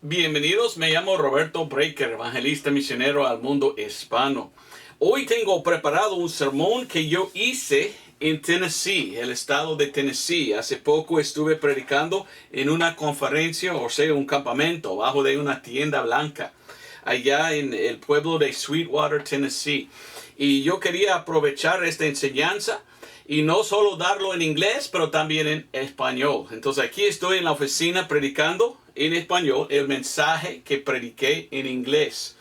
Bienvenidos, me llamo Roberto Breaker, evangelista misionero al mundo hispano. Hoy tengo preparado un sermón que yo hice en Tennessee, el estado de Tennessee. Hace poco estuve predicando en una conferencia, o sea, un campamento, bajo de una tienda blanca, allá en el pueblo de Sweetwater, Tennessee. Y yo quería aprovechar esta enseñanza y no solo darlo en inglés, pero también en español. Entonces aquí estoy en la oficina predicando en español el mensaje que prediqué en inglés.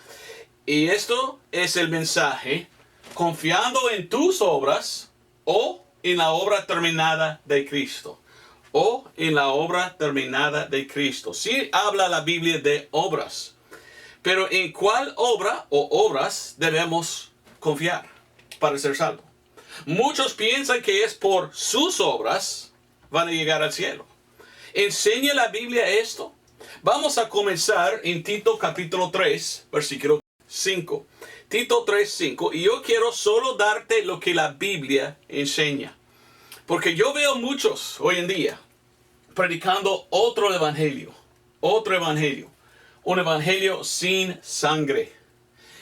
Y esto es el mensaje: confiando en tus obras o en la obra terminada de Cristo. O en la obra terminada de Cristo. Sí habla la Biblia de obras. Pero ¿en cuál obra o obras debemos confiar para ser salvos? Muchos piensan que es por sus obras van a llegar al cielo. ¿Enseña la Biblia esto? Vamos a comenzar en Tito capítulo 3, versículo 5. Tito 3, 5. Y yo quiero solo darte lo que la Biblia enseña. Porque yo veo muchos hoy en día predicando otro evangelio. Otro evangelio. Un evangelio sin sangre.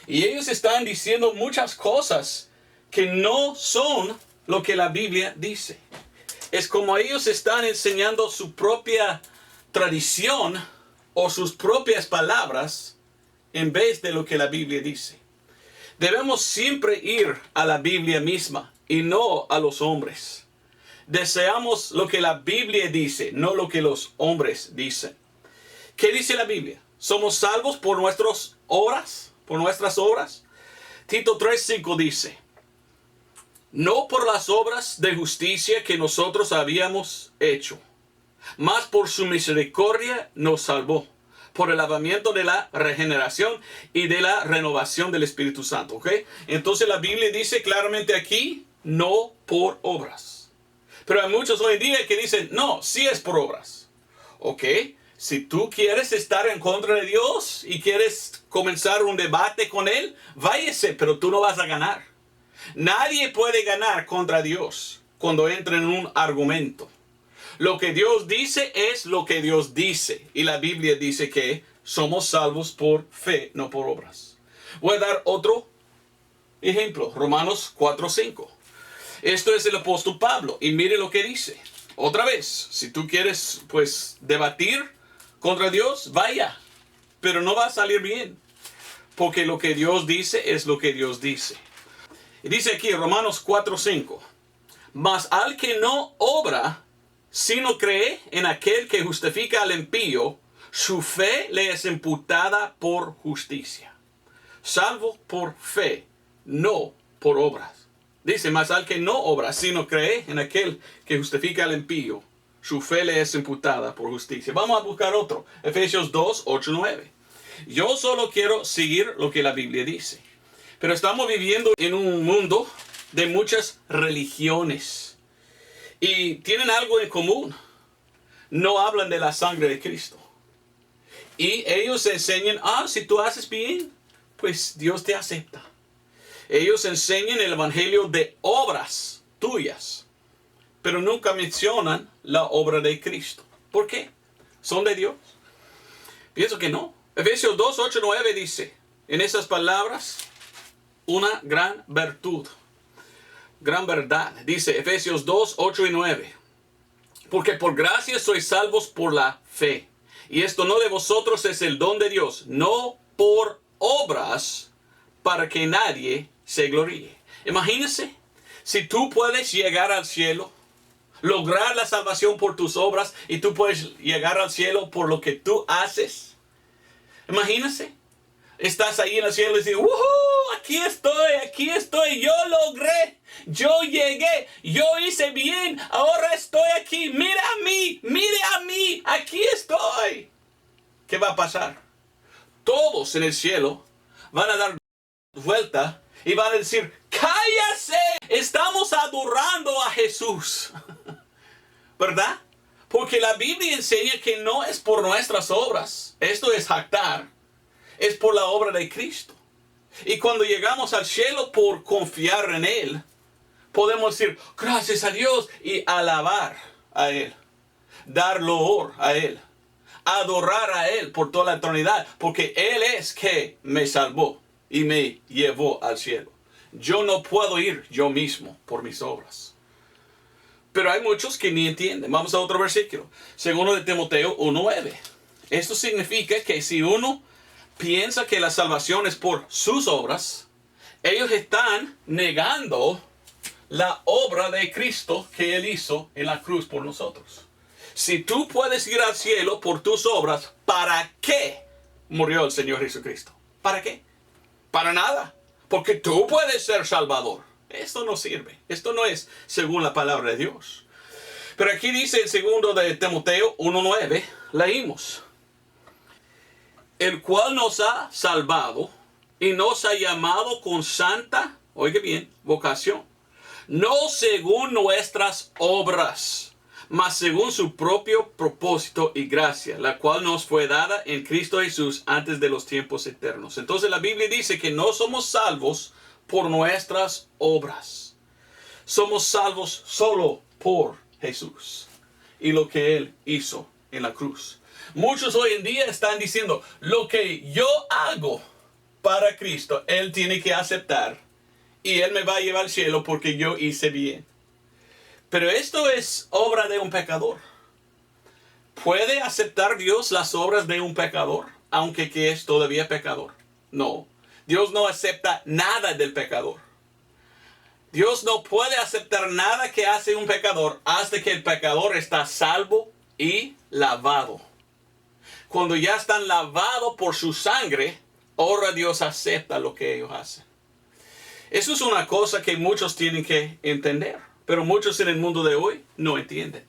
Y ellos están diciendo muchas cosas que no son lo que la Biblia dice. Es como ellos están enseñando su propia tradición o sus propias palabras en vez de lo que la Biblia dice. Debemos siempre ir a la Biblia misma y no a los hombres. Deseamos lo que la Biblia dice, no lo que los hombres dicen. ¿Qué dice la Biblia? ¿Somos salvos por nuestras obras? ¿Por nuestras obras? Tito 3:5 dice: no por las obras de justicia que nosotros habíamos hecho, mas por su misericordia nos salvó, por el lavamiento de la regeneración y de la renovación del Espíritu Santo. ¿Ok? Entonces la Biblia dice claramente aquí, no por obras. Pero hay muchos hoy en día que dicen, no, sí es por obras. ¿Ok? Si tú quieres estar en contra de Dios y quieres comenzar un debate con Él, váyase, pero tú no vas a ganar. Nadie puede ganar contra Dios cuando entra en un argumento. Lo que Dios dice es lo que Dios dice. Y la Biblia dice que somos salvos por fe, no por obras. Voy a dar otro ejemplo. Romanos 4:5. Esto es el apóstol Pablo. Y mire lo que dice. Otra vez, si tú quieres debatir contra Dios, vaya. Pero no va a salir bien. Porque lo que Dios dice es lo que Dios dice. Y dice aquí Romanos 4:5. Mas al que no obra, sino cree en aquel que justifica al impío, su fe le es imputada por justicia. Salvo por fe, no por obras. Dice, mas al que no obra, sino cree en aquel que justifica al impío, su fe le es imputada por justicia. Vamos a buscar otro. Efesios 2:8-9. Yo solo quiero seguir lo que la Biblia dice. Pero estamos viviendo en un mundo de muchas religiones. Y tienen algo en común. No hablan de la sangre de Cristo. Y ellos enseñan, si tú haces bien, pues Dios te acepta. Ellos enseñan el evangelio de obras tuyas. Pero nunca mencionan la obra de Cristo. ¿Por qué? ¿Son de Dios? Pienso que no. Efesios 2:8-9 dice, en esas palabras, una gran virtud, gran verdad. Dice Efesios 2:8-9. Porque por gracia sois salvos por la fe. Y esto no de vosotros, es el don de Dios. No por obras, para que nadie se gloríe. Imagínense, si tú puedes llegar al cielo, lograr la salvación por tus obras, y tú puedes llegar al cielo por lo que tú haces. Imagínense. Estás ahí en el cielo y dices, ¡woohoo! Aquí estoy, yo logré, yo llegué, yo hice bien, ahora estoy aquí, mire a mí, aquí estoy. ¿Qué va a pasar? Todos en el cielo van a dar vuelta y van a decir, ¡cállase! Estamos adorando a Jesús. ¿Verdad? Porque la Biblia enseña que no es por nuestras obras. Esto es jactar. Es por la obra de Cristo. Y cuando llegamos al cielo por confiar en Él, podemos decir, gracias a Dios, y alabar a Él. Dar loor a Él. adorar a Él por toda la eternidad, porque Él es que me salvó y me llevó al cielo. Yo no puedo ir yo mismo por mis obras. Pero hay muchos que ni entienden. Vamos a otro versículo. Segundo de Timoteo 1:9. Esto significa que si uno piensa que la salvación es por sus obras, ellos están negando la obra de Cristo que Él hizo en la cruz por nosotros. Si tú puedes ir al cielo por tus obras, ¿para qué murió el Señor Jesucristo? ¿Para qué? Para nada. Porque tú puedes ser salvador. Esto no sirve. Esto no es según la palabra de Dios. Pero aquí dice el segundo de Timoteo 1:9. Leímos. El cual nos ha salvado y nos ha llamado con santa, oiga bien, vocación. No según nuestras obras, mas según su propio propósito y gracia, la cual nos fue dada en Cristo Jesús antes de los tiempos eternos. Entonces la Biblia dice que no somos salvos por nuestras obras. Somos salvos solo por Jesús y lo que Él hizo en la cruz. Muchos hoy en día están diciendo, lo que yo hago para Cristo, Él tiene que aceptar y Él me va a llevar al cielo porque yo hice bien. Pero esto es obra de un pecador. ¿Puede aceptar Dios las obras de un pecador, aunque que es todavía pecador? No. Dios no acepta nada del pecador. Dios no puede aceptar nada que hace un pecador hasta que el pecador está salvo y lavado. Cuando ya están lavados por su sangre, ahora Dios acepta lo que ellos hacen. Eso es una cosa que muchos tienen que entender, pero muchos en el mundo de hoy no entienden.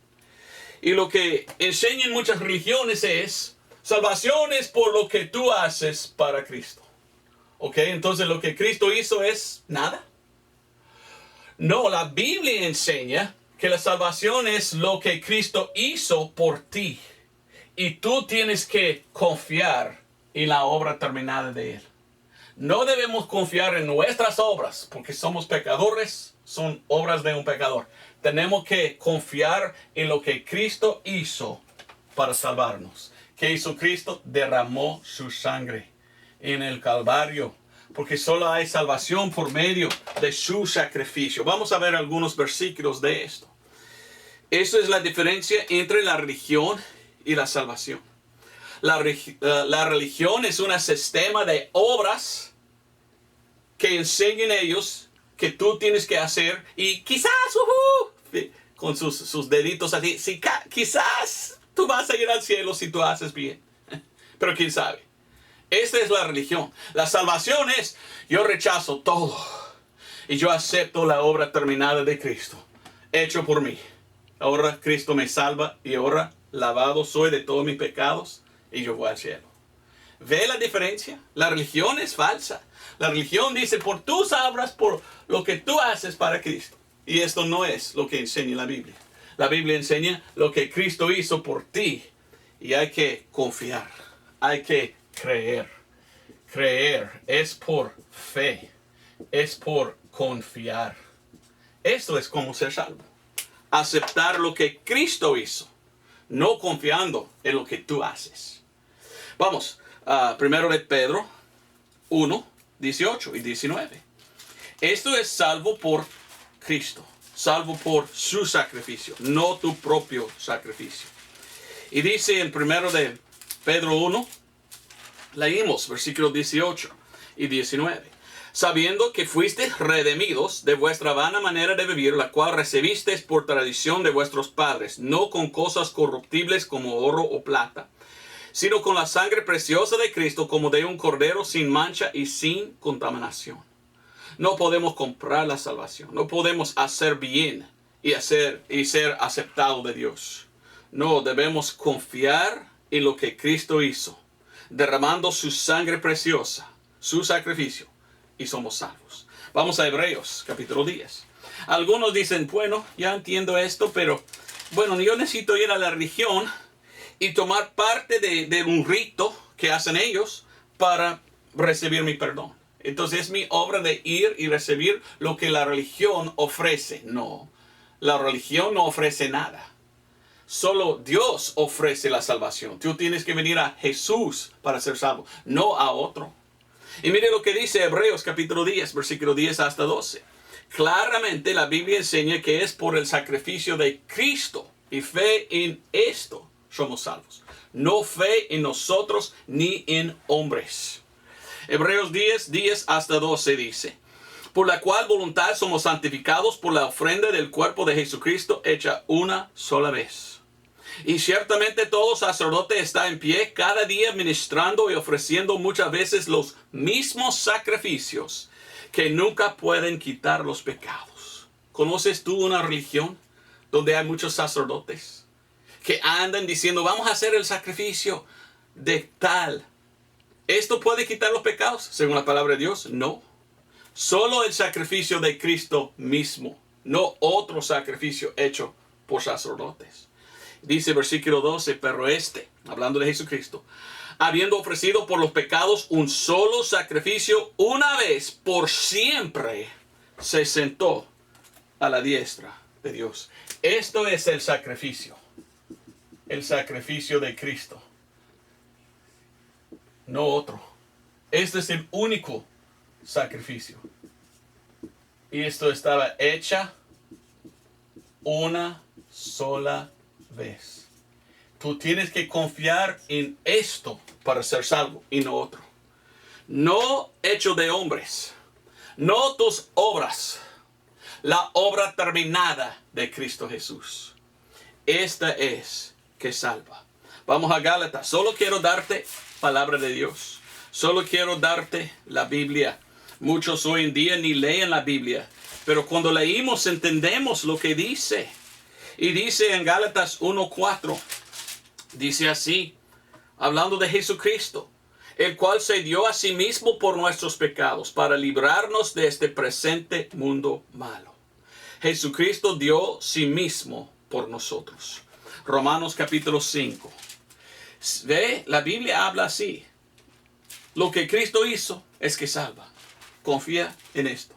Y lo que enseñan muchas religiones es, salvación es por lo que tú haces para Cristo. ¿Ok? Entonces lo que Cristo hizo es nada. No, la Biblia enseña que la salvación es lo que Cristo hizo por ti. Y tú tienes que confiar en la obra terminada de Él. No debemos confiar en nuestras obras, porque somos pecadores, son obras de un pecador. Tenemos que confiar en lo que Cristo hizo para salvarnos. ¿Qué hizo Cristo? Derramó su sangre en el Calvario, porque solo hay salvación por medio de su sacrificio. Vamos a ver algunos versículos de esto. Esa es la diferencia entre la religión y la salvación. La religión es un sistema de obras que enseñan ellos que tú tienes que hacer y quizás, con sus deditos así, sí, quizás tú vas a ir al cielo si tú haces bien. Pero quién sabe. Esta es la religión. La salvación es, yo rechazo todo y yo acepto la obra terminada de Cristo, hecho por mí. Ahora Cristo me salva y ahora lavado soy de todos mis pecados y yo voy al cielo. ¿Ve la diferencia? La religión es falsa. La religión dice por tus obras, por lo que tú haces para Cristo. Y esto no es lo que enseña la Biblia. La Biblia enseña lo que Cristo hizo por ti. Y hay que confiar. Hay que creer. Creer es por fe. Es por confiar. Esto es como ser salvo. Aceptar lo que Cristo hizo. No confiando en lo que tú haces. Vamos, primero de Pedro 1, 18 y 19. Esto es salvo por Cristo. Salvo por su sacrificio, no tu propio sacrificio. Y dice en primero de Pedro 1, leímos versículos 18 y 19. Sabiendo que fuisteis redimidos de vuestra vana manera de vivir, la cual recibisteis por tradición de vuestros padres, no con cosas corruptibles como oro o plata, sino con la sangre preciosa de Cristo, como de un cordero sin mancha y sin contaminación. No podemos comprar la salvación, no podemos hacer bien y ser aceptados de Dios. No, debemos confiar en lo que Cristo hizo, derramando su sangre preciosa, su sacrificio, y somos salvos. Vamos a Hebreos, capítulo 10. Algunos dicen, bueno, ya entiendo esto, pero bueno, yo necesito ir a la religión y tomar parte de un rito que hacen ellos para recibir mi perdón. Entonces es mi obra de ir y recibir lo que la religión ofrece. No, la religión no ofrece nada. Solo Dios ofrece la salvación. Tú tienes que venir a Jesús para ser salvo, no a otro. Y mire lo que dice Hebreos capítulo 10, versículo 10 hasta 12. Claramente la Biblia enseña que es por el sacrificio de Cristo y fe en esto somos salvos. No fe en nosotros ni en hombres. Hebreos 10 hasta 12 dice: por la cual voluntad somos santificados por la ofrenda del cuerpo de Jesucristo hecha una sola vez. Y ciertamente todo sacerdote está en pie cada día ministrando y ofreciendo muchas veces los mismos sacrificios que nunca pueden quitar los pecados. ¿Conoces tú una religión donde hay muchos sacerdotes que andan diciendo vamos a hacer el sacrificio de tal? ¿Esto puede quitar los pecados según la palabra de Dios? No. Solo el sacrificio de Cristo mismo, no otro sacrificio hecho por sacerdotes. Dice versículo 12, pero hablando de Jesucristo, habiendo ofrecido por los pecados un solo sacrificio una vez por siempre, se sentó a la diestra de Dios. Esto es el sacrificio de Cristo, no otro. Este es el único sacrificio. Y esto estaba hecha una sola vez. Tú tienes que confiar en esto para ser salvo y no otro. No hecho de hombres, no tus obras, la obra terminada de Cristo Jesús. Esta es que salva. Vamos a Gálatas. Solo quiero darte palabra de Dios. Solo quiero darte la Biblia. Muchos hoy en día ni leen la Biblia, pero cuando leímos entendemos lo que dice. Y dice en Gálatas 1:4, dice así, hablando de Jesucristo, el cual se dio a sí mismo por nuestros pecados, para librarnos de este presente mundo malo. Jesucristo dio sí mismo por nosotros. Romanos capítulo 5. ¿Ve? La Biblia habla así. Lo que Cristo hizo es que salva. Confía en esto.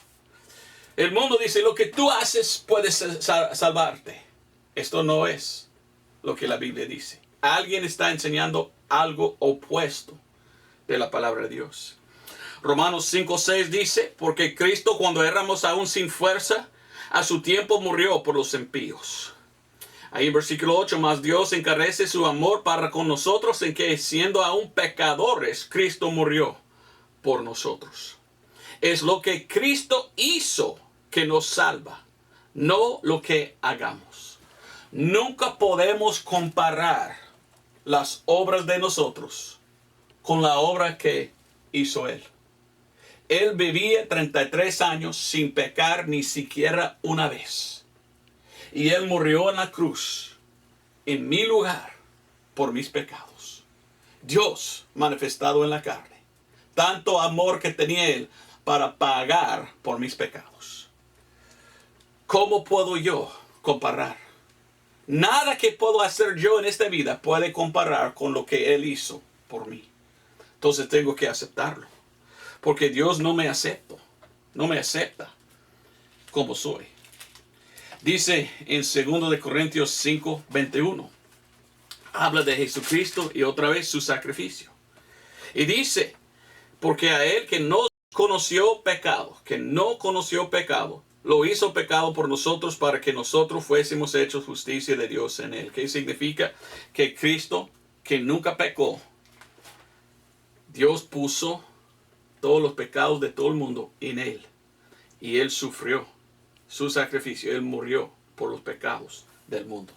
El mundo dice, lo que tú haces puede salvarte. Esto no es lo que la Biblia dice. Alguien está enseñando algo opuesto de la palabra de Dios. Romanos 5:6 dice, porque Cristo cuando éramos aún sin fuerza, a su tiempo murió por los impíos. Ahí en versículo 8, más Dios encarece su amor para con nosotros en que siendo aún pecadores, Cristo murió por nosotros. Es lo que Cristo hizo que nos salva, no lo que hagamos. Nunca podemos comparar las obras de nosotros con la obra que hizo Él. Él vivía 33 años sin pecar ni siquiera una vez. Y Él murió en la cruz, en mi lugar, por mis pecados. Dios manifestado en la carne. Tanto amor que tenía Él para pagar por mis pecados. ¿Cómo puedo yo comparar? Nada que puedo hacer yo en esta vida puede comparar con lo que Él hizo por mí. Entonces tengo que aceptarlo. Porque Dios no me acepta como soy. Dice en 2 Corintios 5:21. Habla de Jesucristo y otra vez su sacrificio. Y dice, porque a Él que no conoció pecado, lo hizo pecado por nosotros para que nosotros fuésemos hechos justicia de Dios en Él. ¿Qué significa? Que Cristo, que nunca pecó, Dios puso todos los pecados de todo el mundo en Él. Y Él sufrió su sacrificio. Él murió por los pecados del mundo.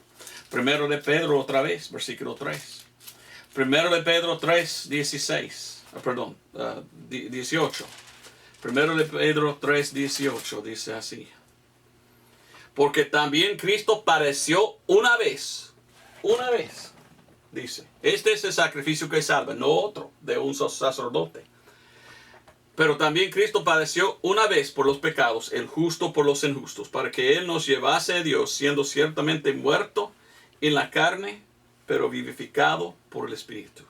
Primero de Pedro otra vez, versículo 3. Primero de Pedro 18. Primero de Pedro 3:18 dice así. Porque también Cristo padeció una vez, dice. Este es el sacrificio que salva, no otro de un sacerdote. Pero también Cristo padeció una vez por los pecados, el justo por los injustos, para que Él nos llevase a Dios, siendo ciertamente muerto en la carne, pero vivificado por el Espíritu.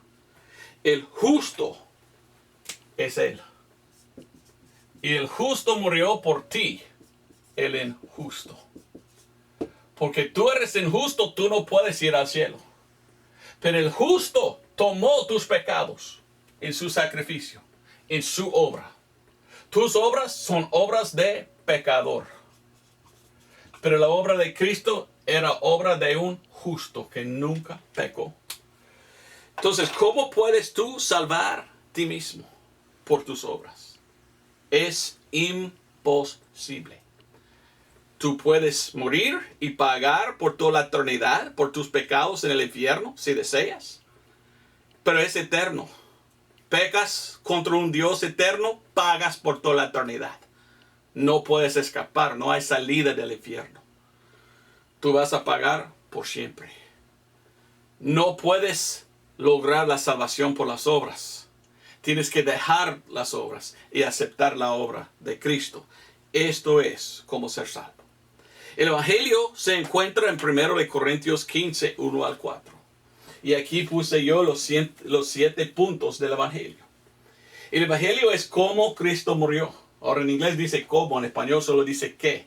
El justo es Él. Y el justo murió por ti, el injusto. Porque tú eres injusto, tú no puedes ir al cielo. Pero el justo tomó tus pecados en su sacrificio, en su obra. Tus obras son obras de pecador. Pero la obra de Cristo era obra de un justo que nunca pecó. Entonces, ¿cómo puedes tú salvar a ti mismo por tus obras? Es imposible. Tú puedes morir y pagar por toda la eternidad, por tus pecados en el infierno, si deseas. Pero es eterno. Pecas contra un Dios eterno, pagas por toda la eternidad. No puedes escapar, no hay salida del infierno. Tú vas a pagar por siempre. No puedes lograr la salvación por las obras. Tienes que dejar las obras y aceptar la obra de Cristo. Esto es como ser salvo. El Evangelio se encuentra en 1 Corintios 15, 1 al 4. Y aquí puse yo los 7 puntos del Evangelio. El Evangelio es cómo Cristo murió. Ahora en inglés dice cómo, en español solo dice qué.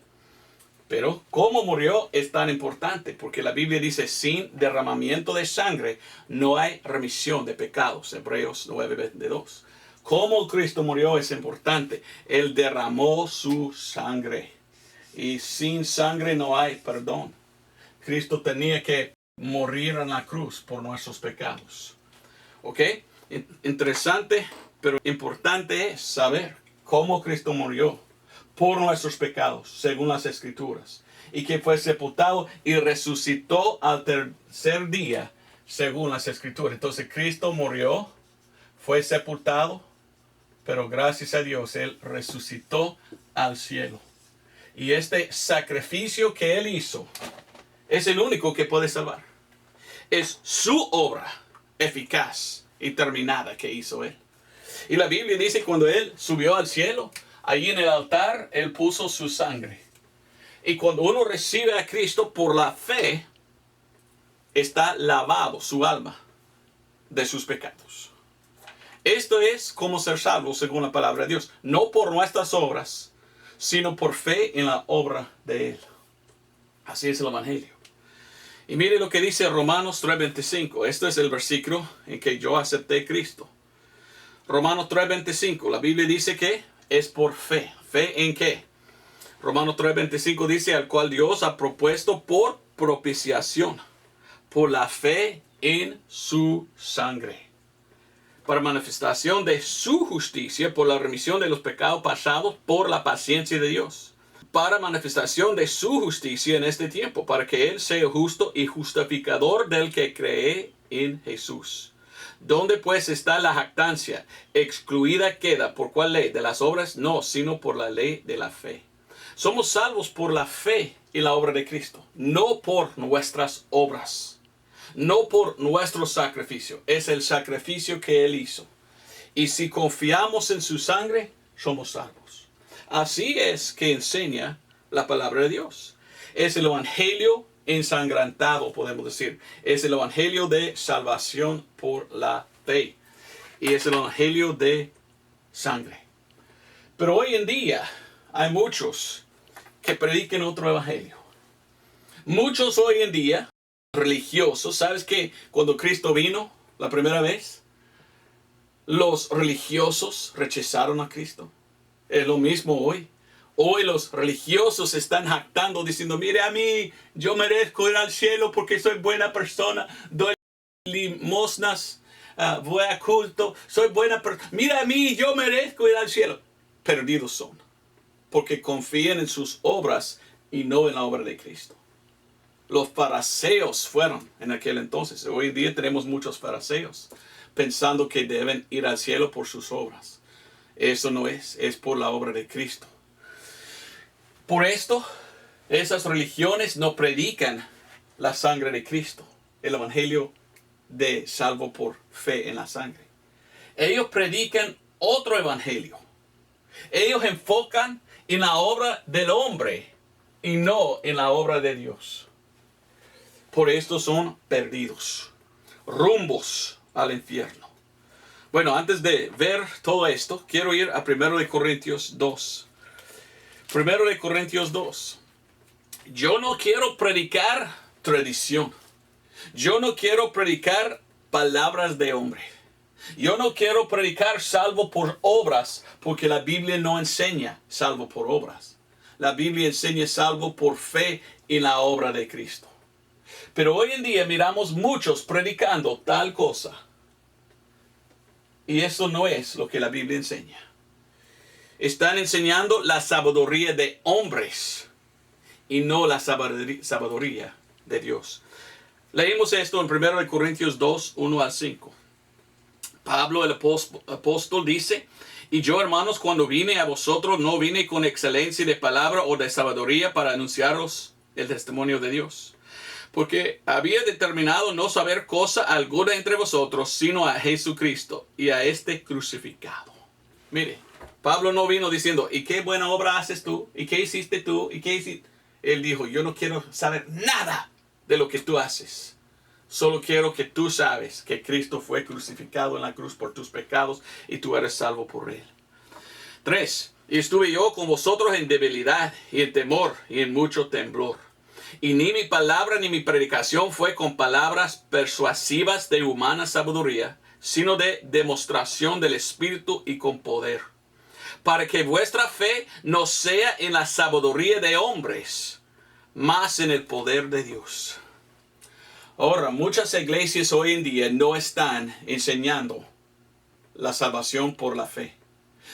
Pero cómo murió es tan importante porque la Biblia dice sin derramamiento de sangre no hay remisión de pecados. Hebreos 9:22. Cómo Cristo murió es importante. Él derramó su sangre. Y sin sangre no hay perdón. Cristo tenía que morir en la cruz por nuestros pecados. ¿Ok? Interesante, pero importante es saber cómo Cristo murió por nuestros pecados, según las Escrituras. Y que fue sepultado y resucitó al tercer día, según las Escrituras. Entonces Cristo murió, fue sepultado, pero gracias a Dios Él resucitó al cielo. Y este sacrificio que Él hizo es el único que puede salvar. Es su obra eficaz y terminada que hizo Él. Y la Biblia dice cuando Él subió al cielo, allí en el altar Él puso su sangre. Y cuando uno recibe a Cristo por la fe, está lavado su alma de sus pecados. Esto es como ser salvo según la palabra de Dios. No por nuestras obras, sino por fe en la obra de Él. Así es el Evangelio. Y mire lo que dice Romanos 3:25. Este es el versículo en que yo acepté a Cristo. Romanos 3:25. La Biblia dice que es por fe. ¿Fe en qué? Romanos 3:25 dice al cual Dios ha propuesto por propiciación, por la fe en su sangre, para manifestación de su justicia, por la remisión de los pecados pasados, por la paciencia de Dios, para manifestación de su justicia en este tiempo, para que Él sea justo y justificador del que cree en Jesús. ¿Dónde pues está la jactancia? Excluida queda. ¿Por cuál ley? ¿De las obras? No, sino por la ley de la fe. Somos salvos por la fe y la obra de Cristo, no por nuestras obras. No por nuestro sacrificio, es el sacrificio que Él hizo. Y si confiamos en su sangre, somos salvos. Así es que enseña la palabra de Dios. Es el evangelio ensangrentado, podemos decir. Es el evangelio de salvación por la fe. Y es el evangelio de sangre. Pero hoy en día hay muchos que predican otro evangelio. Muchos hoy en día religiosos, ¿sabes que cuando Cristo vino la primera vez, los religiosos rechazaron a Cristo? Es lo mismo hoy. Hoy los religiosos están jactando diciendo, mire a mí, yo merezco ir al cielo porque soy buena persona, doy limosnas, voy a culto, soy buena persona. Mira a mí, yo merezco ir al cielo. Perdidos son, porque confían en sus obras y no en la obra de Cristo. Los fariseos fueron en aquel entonces. Hoy en día tenemos muchos fariseos pensando que deben ir al cielo por sus obras. Eso no es por la obra de Cristo. Por esto, esas religiones no predican la sangre de Cristo, el evangelio de salvo por fe en la sangre. Ellos predican otro evangelio. Ellos enfocan en la obra del hombre y no en la obra de Dios. Por esto son perdidos, rumbos al infierno. Bueno, antes de ver todo esto, quiero ir a 1 Corintios 2. 1 Corintios 2. Yo no quiero predicar tradición. Yo no quiero predicar palabras de hombre. Yo no quiero predicar salvo por obras, porque la Biblia no enseña salvo por obras. La Biblia enseña salvo por fe en la obra de Cristo. Pero hoy en día miramos muchos predicando tal cosa. Y eso no es lo que la Biblia enseña. Están enseñando la sabiduría de hombres y no la sabiduría de Dios. Leímos esto en 1 Corintios 2, 1 al 5. Pablo el apóstol dice: y yo, hermanos, cuando vine a vosotros, no vine con excelencia de palabra o de sabiduría para anunciaros el testimonio de Dios. Porque había determinado no saber cosa alguna entre vosotros, sino a Jesucristo y a este crucificado. Mire, Pablo no vino diciendo: ¿y qué buena obra haces tú? ¿Y qué hiciste tú? ¿Y qué hiciste? Él dijo: yo no quiero saber nada de lo que tú haces. Solo quiero que tú sabes que Cristo fue crucificado en la cruz por tus pecados y tú eres salvo por él. 3. Y estuve yo con vosotros en debilidad y en temor y en mucho temblor. Y ni mi palabra ni mi predicación fue con palabras persuasivas de humana sabiduría, sino de demostración del Espíritu y con poder, para que vuestra fe no sea en la sabiduría de hombres, mas en el poder de Dios. Ahora, muchas iglesias hoy en día no están enseñando la salvación por la fe.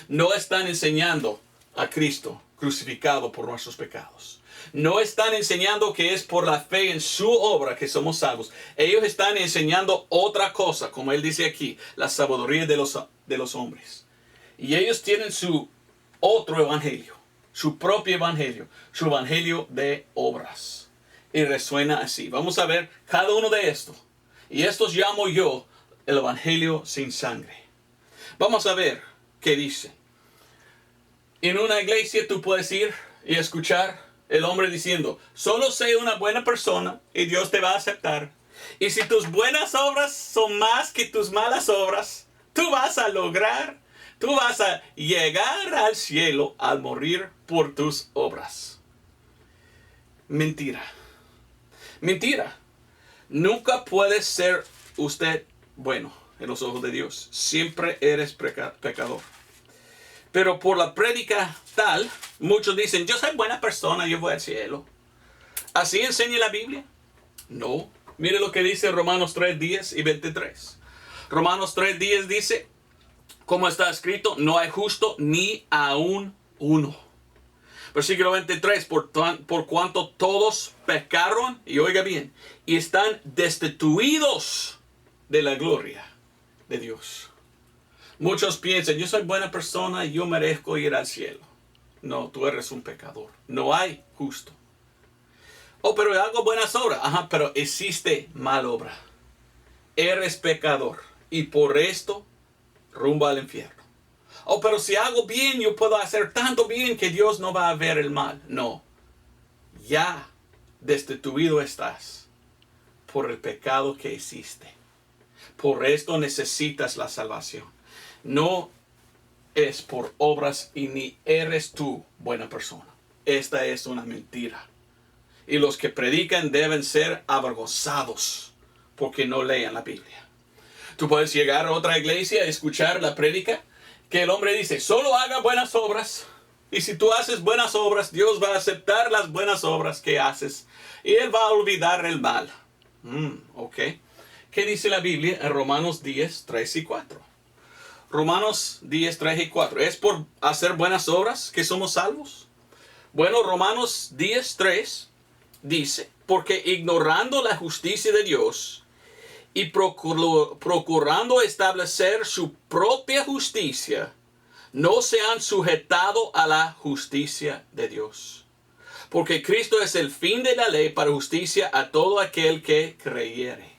No están enseñando a Cristo crucificado por nuestros pecados. No están enseñando que es por la fe en su obra que somos salvos. Ellos están enseñando otra cosa, como él dice aquí, la sabiduría de los hombres. Y ellos tienen su otro evangelio, su propio evangelio, su evangelio de obras. Y resuena así. Vamos a ver cada uno de estos. Y estos llamo yo el evangelio sin sangre. Vamos a ver qué dice. En una iglesia tú puedes ir y escuchar el hombre diciendo: solo sé una buena persona y Dios te va a aceptar. Y si tus buenas obras son más que tus malas obras, tú vas a llegar al cielo al morir por tus obras. Mentira. Mentira. Nunca puede ser usted bueno en los ojos de Dios. Siempre eres pecador. Pero por la prédica tal, muchos dicen: yo soy buena persona, yo voy al cielo. ¿Así enseña la Biblia? No. Mire lo que dice Romanos 3, 10 y 23. Romanos 3, 10 dice, como está escrito: no hay justo ni aún uno. Versículo 23, por cuanto todos pecaron, y oiga bien, y están destituidos de la gloria de Dios. Muchos piensan: yo soy buena persona, yo merezco ir al cielo. No, tú eres un pecador. No hay justo. Oh, pero hago buenas obras. Ajá, pero hiciste mal obra. Eres pecador. Y por esto, rumbo al infierno. Oh, pero si hago bien, yo puedo hacer tanto bien que Dios no va a ver el mal. No. Ya destituido estás por el pecado que hiciste. Por esto necesitas la salvación. No es por obras y ni eres tú buena persona. Esta es una mentira. Y los que predican deben ser avergonzados porque no lean la Biblia. Tú puedes llegar a otra iglesia y escuchar la prédica que el hombre dice: solo haga buenas obras. Y si tú haces buenas obras, Dios va a aceptar las buenas obras que haces. Y Él va a olvidar el mal. Ok. ¿Qué dice la Biblia en Romanos 10, 3 y 4? Romanos 10, 3 y 4. ¿Es por hacer buenas obras que somos salvos? Bueno, Romanos 10, 3 dice: porque ignorando la justicia de Dios y procurando establecer su propia justicia, no se han sujetado a la justicia de Dios. Porque Cristo es el fin de la ley para justicia a todo aquel que creyere.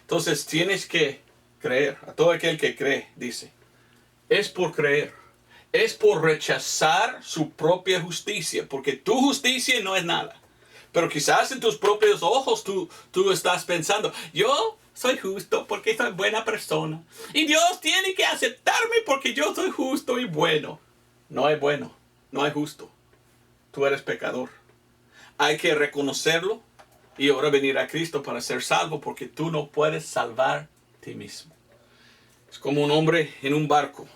Entonces tienes que creer. A todo aquel que cree, dice. Es por creer. Es por rechazar su propia justicia. Porque tu justicia no es nada. Pero quizás en tus propios ojos tú estás pensando: yo soy justo porque soy buena persona. Y Dios tiene que aceptarme porque yo soy justo y bueno. No hay bueno, no hay justo. Tú eres pecador. hay que reconocerlo y ahora venir a Cristo para ser salvo, porque tú no puedes salvar a ti mismo. Es como un hombre en un barco,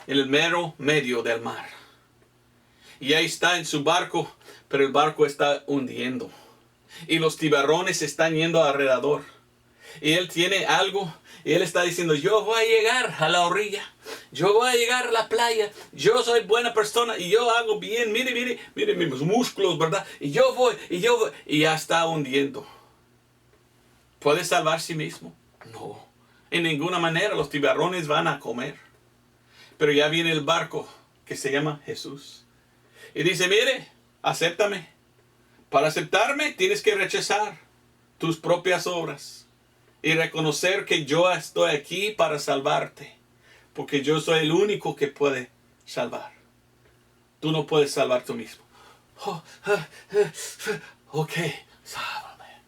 en el mero medio del mar. Y ahí está en su barco, pero el barco está hundiendo. Y los tiburones están yendo alrededor. Y él tiene algo, y él está diciendo, yo voy a llegar a la orilla. Yo voy a llegar a la playa. Yo soy buena persona y yo hago bien. Mire mis músculos, ¿verdad? Y yo voy. Y ya está hundiendo. ¿Puede salvar a sí mismo? No. En ninguna manera los tiburones van a comer. Pero ya viene el barco que se llama Jesús. Y dice, mire, acéptame. Para aceptarme tienes que rechazar tus propias obras. Y reconocer que yo estoy aquí para salvarte. Porque yo soy el único que puede salvar. Tú no puedes salvar tú mismo. Ok, sálvame.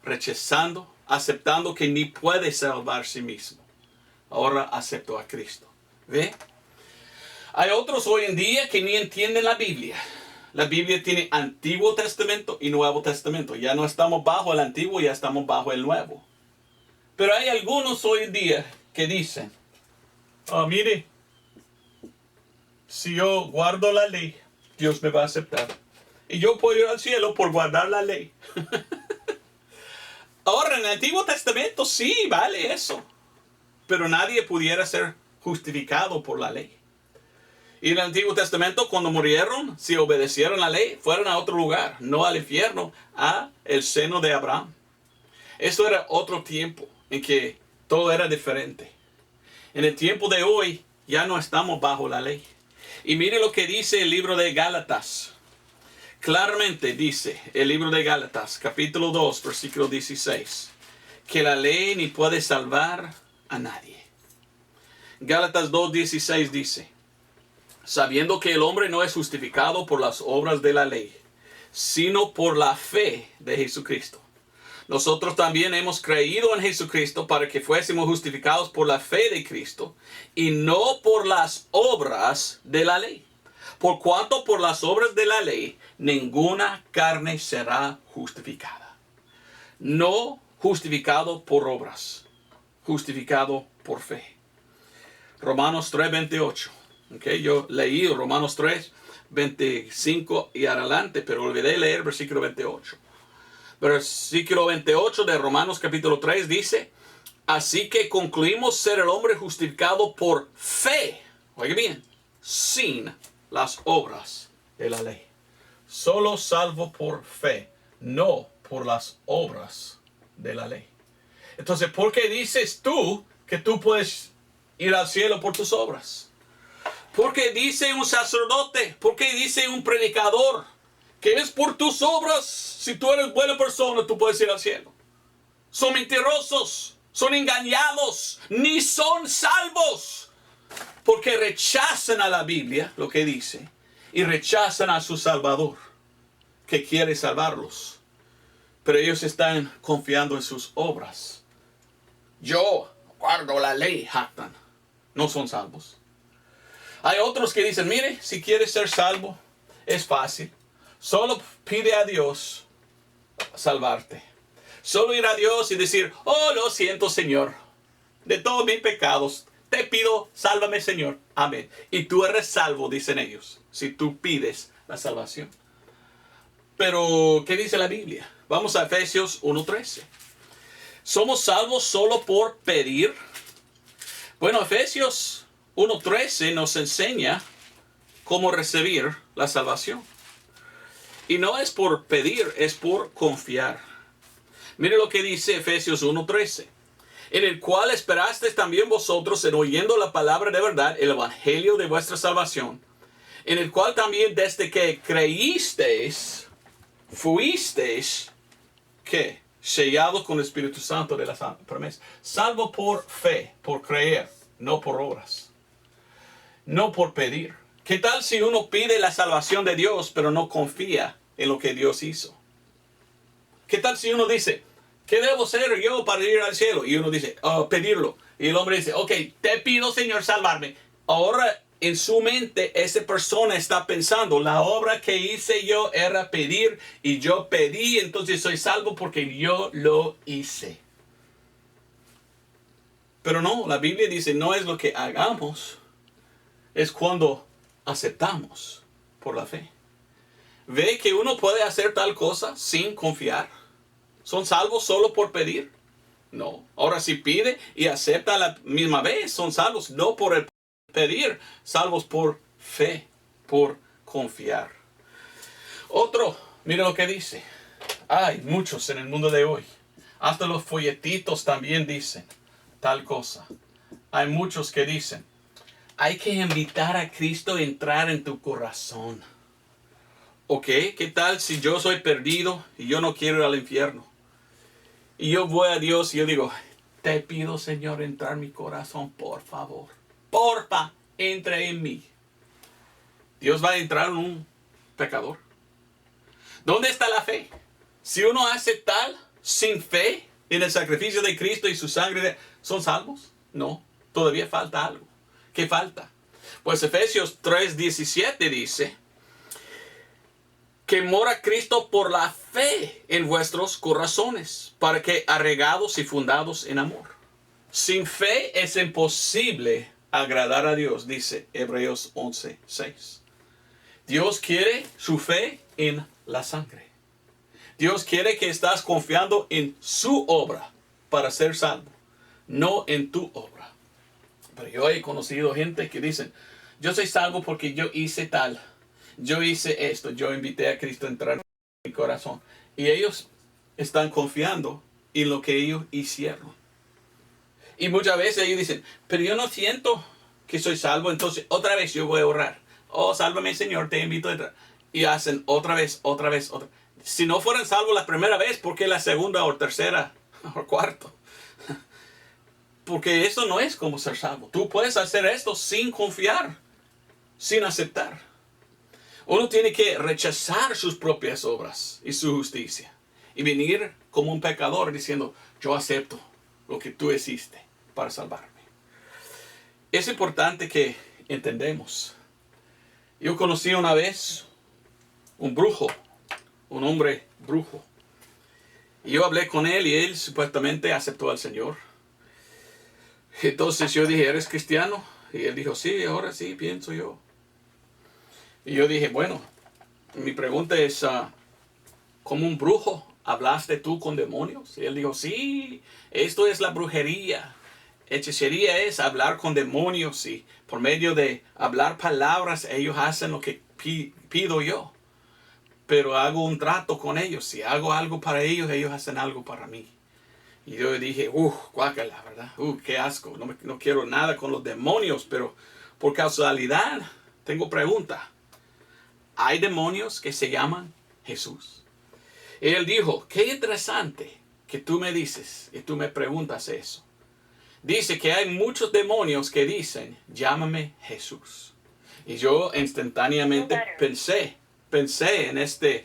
Rechazando, aceptando que ni puede salvar a sí mismo. Ahora acepto a Cristo. ¿Ve? Hay otros hoy en día que ni entienden la Biblia. La Biblia tiene Antiguo Testamento y Nuevo Testamento. Ya no estamos bajo el Antiguo, ya estamos bajo el Nuevo. Pero hay algunos hoy en día que dicen, mire, si yo guardo la ley, Dios me va a aceptar. Y yo puedo ir al cielo por guardar la ley. Ahora, en el Antiguo Testamento sí vale eso. Pero nadie pudiera ser justificado por la ley. Y en el Antiguo Testamento, cuando murieron, si obedecieron la ley, fueron a otro lugar, no al infierno, a el seno de Abraham. Eso era otro tiempo en que todo era diferente. En el tiempo de hoy, ya no estamos bajo la ley. Y mire lo que dice el libro de Gálatas. Claramente dice el libro de Gálatas, capítulo 2, versículo 16, que la ley ni puede salvar a nadie. Gálatas 2:16 dice, sabiendo que el hombre no es justificado por las obras de la ley, sino por la fe de Jesucristo. Nosotros también hemos creído en Jesucristo para que fuésemos justificados por la fe de Cristo y no por las obras de la ley. Por cuanto por las obras de la ley, ninguna carne será justificada. No justificado por obras, justificado por fe. Romanos 3:28. Okay, yo leí Romanos 3:25 y adelante, pero olvidé leer versículo 28. Versículo 28 de Romanos capítulo 3 dice, así que concluimos ser el hombre justificado por fe. Oye bien, sin las obras de la ley. Solo salvo por fe, no por las obras de la ley. Entonces, ¿por qué dices tú que tú puedes ir al cielo por tus obras? ¿Por qué dice un sacerdote? ¿Por qué dice un predicador que es por tus obras? Si tú eres buena persona, tú puedes ir al cielo. Son mentirosos, son engañados, ni son salvos. Porque rechazan a la Biblia, lo que dice, y rechazan a su Salvador, que quiere salvarlos. Pero ellos están confiando en sus obras. Yo guardo la ley, jactan. No son salvos. Hay otros que dicen, mire, si quieres ser salvo, es fácil. Solo pide a Dios salvarte. Solo ir a Dios y decir, oh, lo siento, Señor, de todos mis pecados. Te pido, sálvame, Señor. Amén. Y tú eres salvo, dicen ellos, si tú pides la salvación. Pero, ¿qué dice la Biblia? Vamos a Efesios 1:13. ¿Somos salvos solo por pedir? Bueno, Efesios 1:13 nos enseña cómo recibir la salvación. Y no es por pedir, es por confiar. Mire lo que dice Efesios 1:13. En el cual esperasteis también vosotros en oyendo la palabra de verdad, el evangelio de vuestra salvación. En el cual también desde que creísteis, fuisteis, ¿qué? Sellados con el Espíritu Santo de la promesa. Salvo por fe, por creer, no por obras. No por pedir. ¿Qué tal si uno pide la salvación de Dios, pero no confía en lo que Dios hizo? ¿Qué tal si uno dice, ¿qué debo hacer yo para ir al cielo? Y uno dice, pedirlo. Y el hombre dice, ok, te pido, Señor, salvarme. Ahora en su mente esa persona está pensando, la obra que hice yo era pedir y yo pedí, entonces soy salvo porque yo lo hice. Pero no, la Biblia dice no es lo que hagamos, es cuando aceptamos por la fe. ¿Ve que uno puede hacer tal cosa sin confiar? ¿Son salvos solo por pedir? No. Ahora si pide y acepta a la misma vez, son salvos no por el pedir, salvos por fe, por confiar. Otro, mira lo que dice. Hay muchos en el mundo de hoy. Hasta los folletitos también dicen tal cosa. Hay muchos que dicen, hay que invitar a Cristo a entrar en tu corazón. Ok, ¿qué tal si yo soy perdido y yo no quiero ir al infierno? Y yo voy a Dios y yo digo, te pido, Señor, entrar en mi corazón, por favor. Porfa, entra en mí. Dios va a entrar en un pecador. ¿Dónde está la fe? Si uno hace tal sin fe en el sacrificio de Cristo y su sangre, ¿son salvos? No, todavía falta algo. ¿Qué falta? Pues Efesios 3:17 dice que mora Cristo por la fe en vuestros corazones, para que arraigados y fundados en amor. Sin fe es imposible agradar a Dios, dice Hebreos 11:6. Dios quiere su fe en la sangre. Dios quiere que estás confiando en su obra para ser salvo, no en tu obra. Pero yo he conocido gente que dicen, yo soy salvo porque yo hice tal. Yo hice esto, yo invité a Cristo a entrar en mi corazón. Y ellos están confiando en lo que ellos hicieron. Y muchas veces ellos dicen, pero yo no siento que soy salvo, entonces otra vez yo voy a orar. Oh, sálvame, Señor, te invito a entrar. Y hacen otra vez. Si no fueran salvos la primera vez, ¿por qué la segunda o tercera o cuarto? Porque eso no es como ser salvo. Tú puedes hacer esto sin confiar, sin aceptar. Uno tiene que rechazar sus propias obras y su justicia. Y venir como un pecador diciendo, yo acepto lo que tú hiciste para salvarme. Es importante que entendamos. Yo conocí una vez un brujo, un hombre brujo. Y yo hablé con él y él supuestamente aceptó al Señor. Entonces yo dije, ¿eres cristiano? Y él dijo, sí, ahora sí, pienso yo. Y yo dije, bueno, mi pregunta es, ¿cómo un brujo hablaste tú con demonios? Y él dijo, sí, esto es la brujería. Hechicería es hablar con demonios y por medio de hablar palabras ellos hacen lo que pido yo. Pero hago un trato con ellos. Si hago algo para ellos, ellos hacen algo para mí. Y yo dije, guácala, ¿verdad? Qué asco. No quiero nada con los demonios, pero por casualidad tengo pregunta. Hay demonios que se llaman Jesús. Y él dijo, qué interesante que tú me dices y tú me preguntas eso. Dice que hay muchos demonios que dicen, llámame Jesús. Y yo instantáneamente pensé en este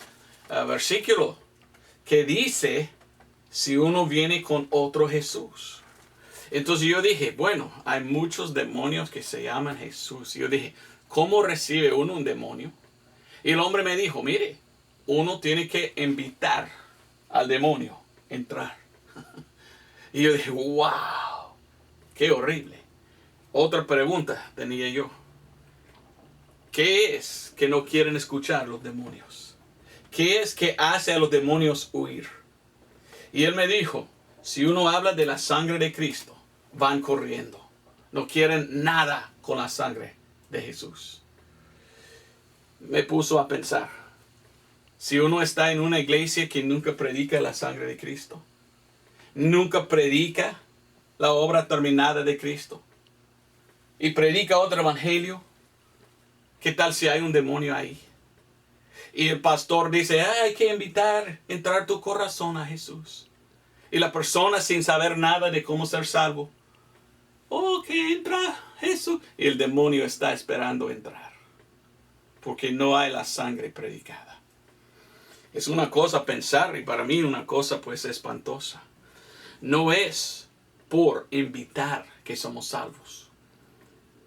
versículo que dice, si uno viene con otro Jesús. Entonces yo dije, bueno, hay muchos demonios que se llaman Jesús. Y yo dije, ¿cómo recibe uno un demonio? Y el hombre me dijo, mire, uno tiene que invitar al demonio a entrar. Y yo dije, wow, qué horrible. Otra pregunta tenía yo. ¿Qué es que no quieren escuchar los demonios? ¿Qué es que hace a los demonios huir? Y él me dijo, si uno habla de la sangre de Cristo, van corriendo. No quieren nada con la sangre de Jesús. Me puso a pensar, si uno está en una iglesia que nunca predica la sangre de Cristo, nunca predica la obra terminada de Cristo, y predica otro evangelio, ¿qué tal si hay un demonio ahí? Y el pastor dice, hay que invitar, entrar tu corazón a Jesús. Y la persona sin saber nada de cómo ser salvo, que entra Jesús. Y el demonio está esperando entrar. Porque no hay la sangre predicada. Es una cosa pensar y para mí una cosa pues espantosa. No es por invitar que somos salvos.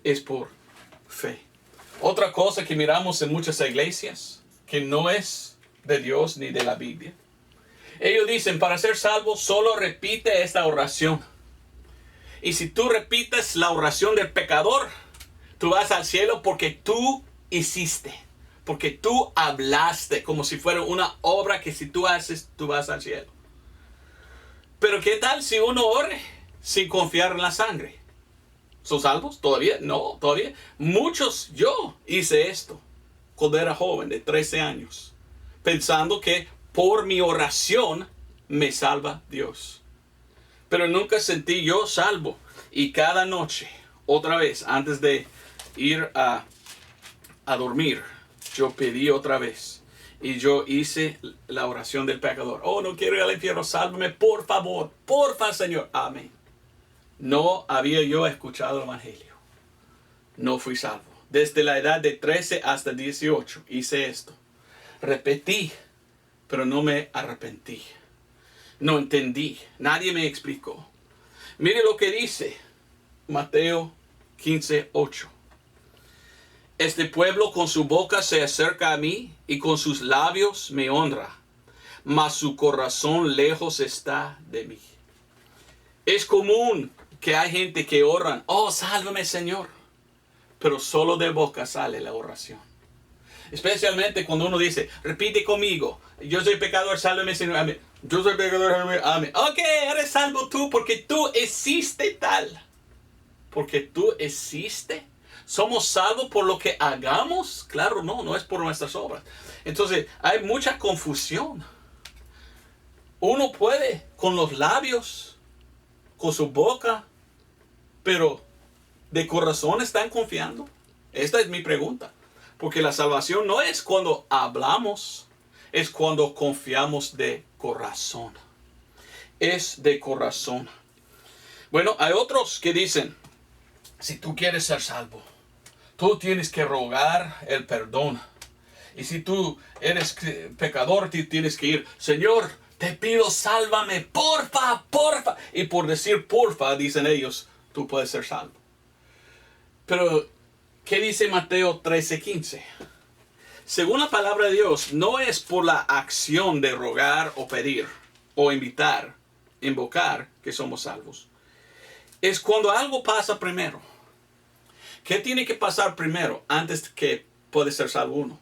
Es por fe. Otra cosa que miramos en muchas iglesias, que no es de Dios ni de la Biblia. Ellos dicen, para ser salvo, solo repite esta oración. Y si tú repites la oración del pecador, tú vas al cielo porque tú hiciste. Porque tú hablaste, como si fuera una obra que si tú haces, tú vas al cielo. Pero ¿qué tal si uno ore sin confiar en la sangre? ¿Son salvos? ¿Todavía? No, todavía. Muchos, yo hice esto cuando era joven, de 13 años. Pensando que por mi oración me salva Dios. Pero nunca sentí yo salvo. Y cada noche, otra vez, antes de ir a dormir, yo pedí otra vez. Y yo hice la oración del pecador. Oh, no quiero ir al infierno, sálvame, por favor, Señor. Amén. No había yo escuchado el evangelio. No fui salvo. Desde la edad de 13 hasta 18 hice esto. Repetí, pero no me arrepentí. No entendí. Nadie me explicó. Mire lo que dice Mateo 15:8. Este pueblo con su boca se acerca a mí y con sus labios me honra, mas su corazón lejos está de mí. Es común que hay gente que oran, oh, sálvame Señor, pero solo de boca sale la oración. Especialmente cuando uno dice, repite conmigo, yo soy pecador, sálvame Señor, amén. Yo soy pecador, amén. Ok, eres salvo tú porque tú hiciste tal. Porque tú hiciste. ¿Somos salvos por lo que hagamos? Claro, no es por nuestras obras. Entonces, hay mucha confusión. Uno puede con los labios, con su boca, pero ¿de corazón están confiando? Esta es mi pregunta. Porque la salvación no es cuando hablamos, es cuando confiamos de corazón. Es de corazón. Bueno, hay otros que dicen, si tú quieres ser salvo, tú tienes que rogar el perdón. Y si tú eres pecador, tú tienes que ir, Señor, te pido, sálvame, porfa. Y por decir porfa, dicen ellos, tú puedes ser salvo. Pero, ¿qué dice Mateo 13:15? Según la palabra de Dios, no es por la acción de rogar o pedir, o invocar, que somos salvos. Es cuando algo pasa primero. ¿Qué tiene que pasar primero antes que puede ser salvo uno?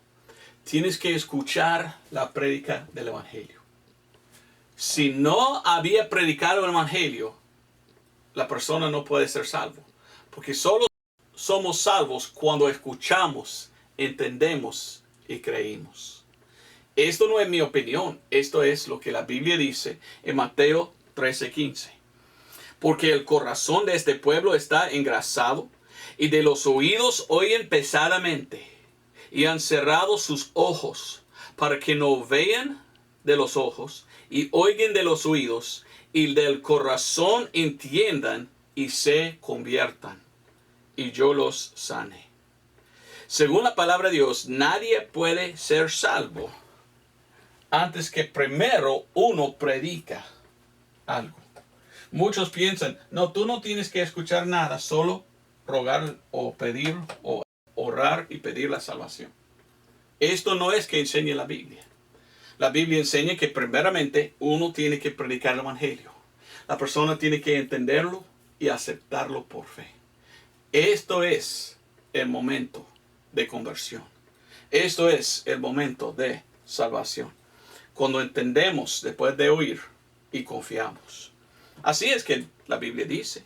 Tienes que escuchar la prédica del evangelio. Si no había predicado el evangelio, la persona no puede ser salvo. Porque solo somos salvos cuando escuchamos, entendemos y creímos. Esto no es mi opinión. Esto es lo que la Biblia dice en Mateo 13:15. Porque el corazón de este pueblo está engrasado y de los oídos oyen pesadamente y han cerrado sus ojos para que no vean de los ojos y oigan de los oídos y del corazón entiendan y se conviertan y yo los sane. Según la palabra de Dios, nadie puede ser salvo antes que primero uno predica algo. Muchos piensan, no, tú no tienes que escuchar nada, solo rogar o pedir o orar y pedir la salvación. Esto no es que enseñe la Biblia. La Biblia enseña que primeramente uno tiene que predicar el evangelio. La persona tiene que entenderlo y aceptarlo por fe. Esto es el momento de conversión. Esto es el momento de salvación. Cuando entendemos después de oír y confiamos. Así es que la Biblia dice.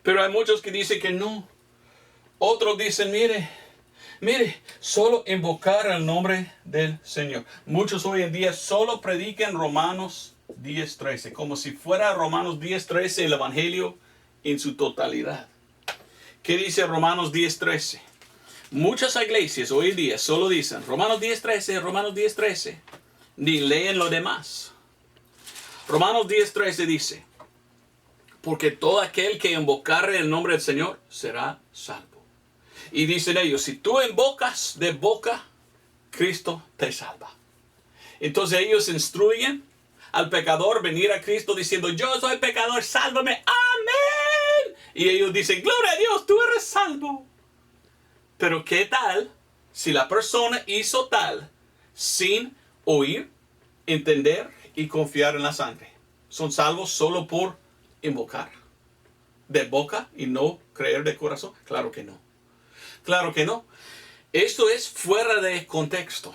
Pero hay muchos que dicen que no. Otros dicen, mire, solo invocar el nombre del Señor. Muchos hoy en día solo predican Romanos 10:13. Como si fuera Romanos 10:13 el Evangelio en su totalidad. ¿Qué dice Romanos 10:13? Muchas iglesias hoy en día solo dicen Romanos 10:13, Romanos 10:13. Ni leen lo demás. Romanos 10:13 dice, porque todo aquel que invocare el nombre del Señor será salvo. Y dicen ellos, si tú invocas de boca, Cristo te salva. Entonces ellos instruyen al pecador venir a Cristo diciendo, yo soy pecador, sálvame, amén. Y ellos dicen, gloria a Dios, tú eres salvo. Pero ¿qué tal si la persona hizo tal sin oír, entender y confiar en la sangre? ¿Son salvos solo por invocar de boca y no creer de corazón? Claro que no. Claro que no. Esto es fuera de contexto.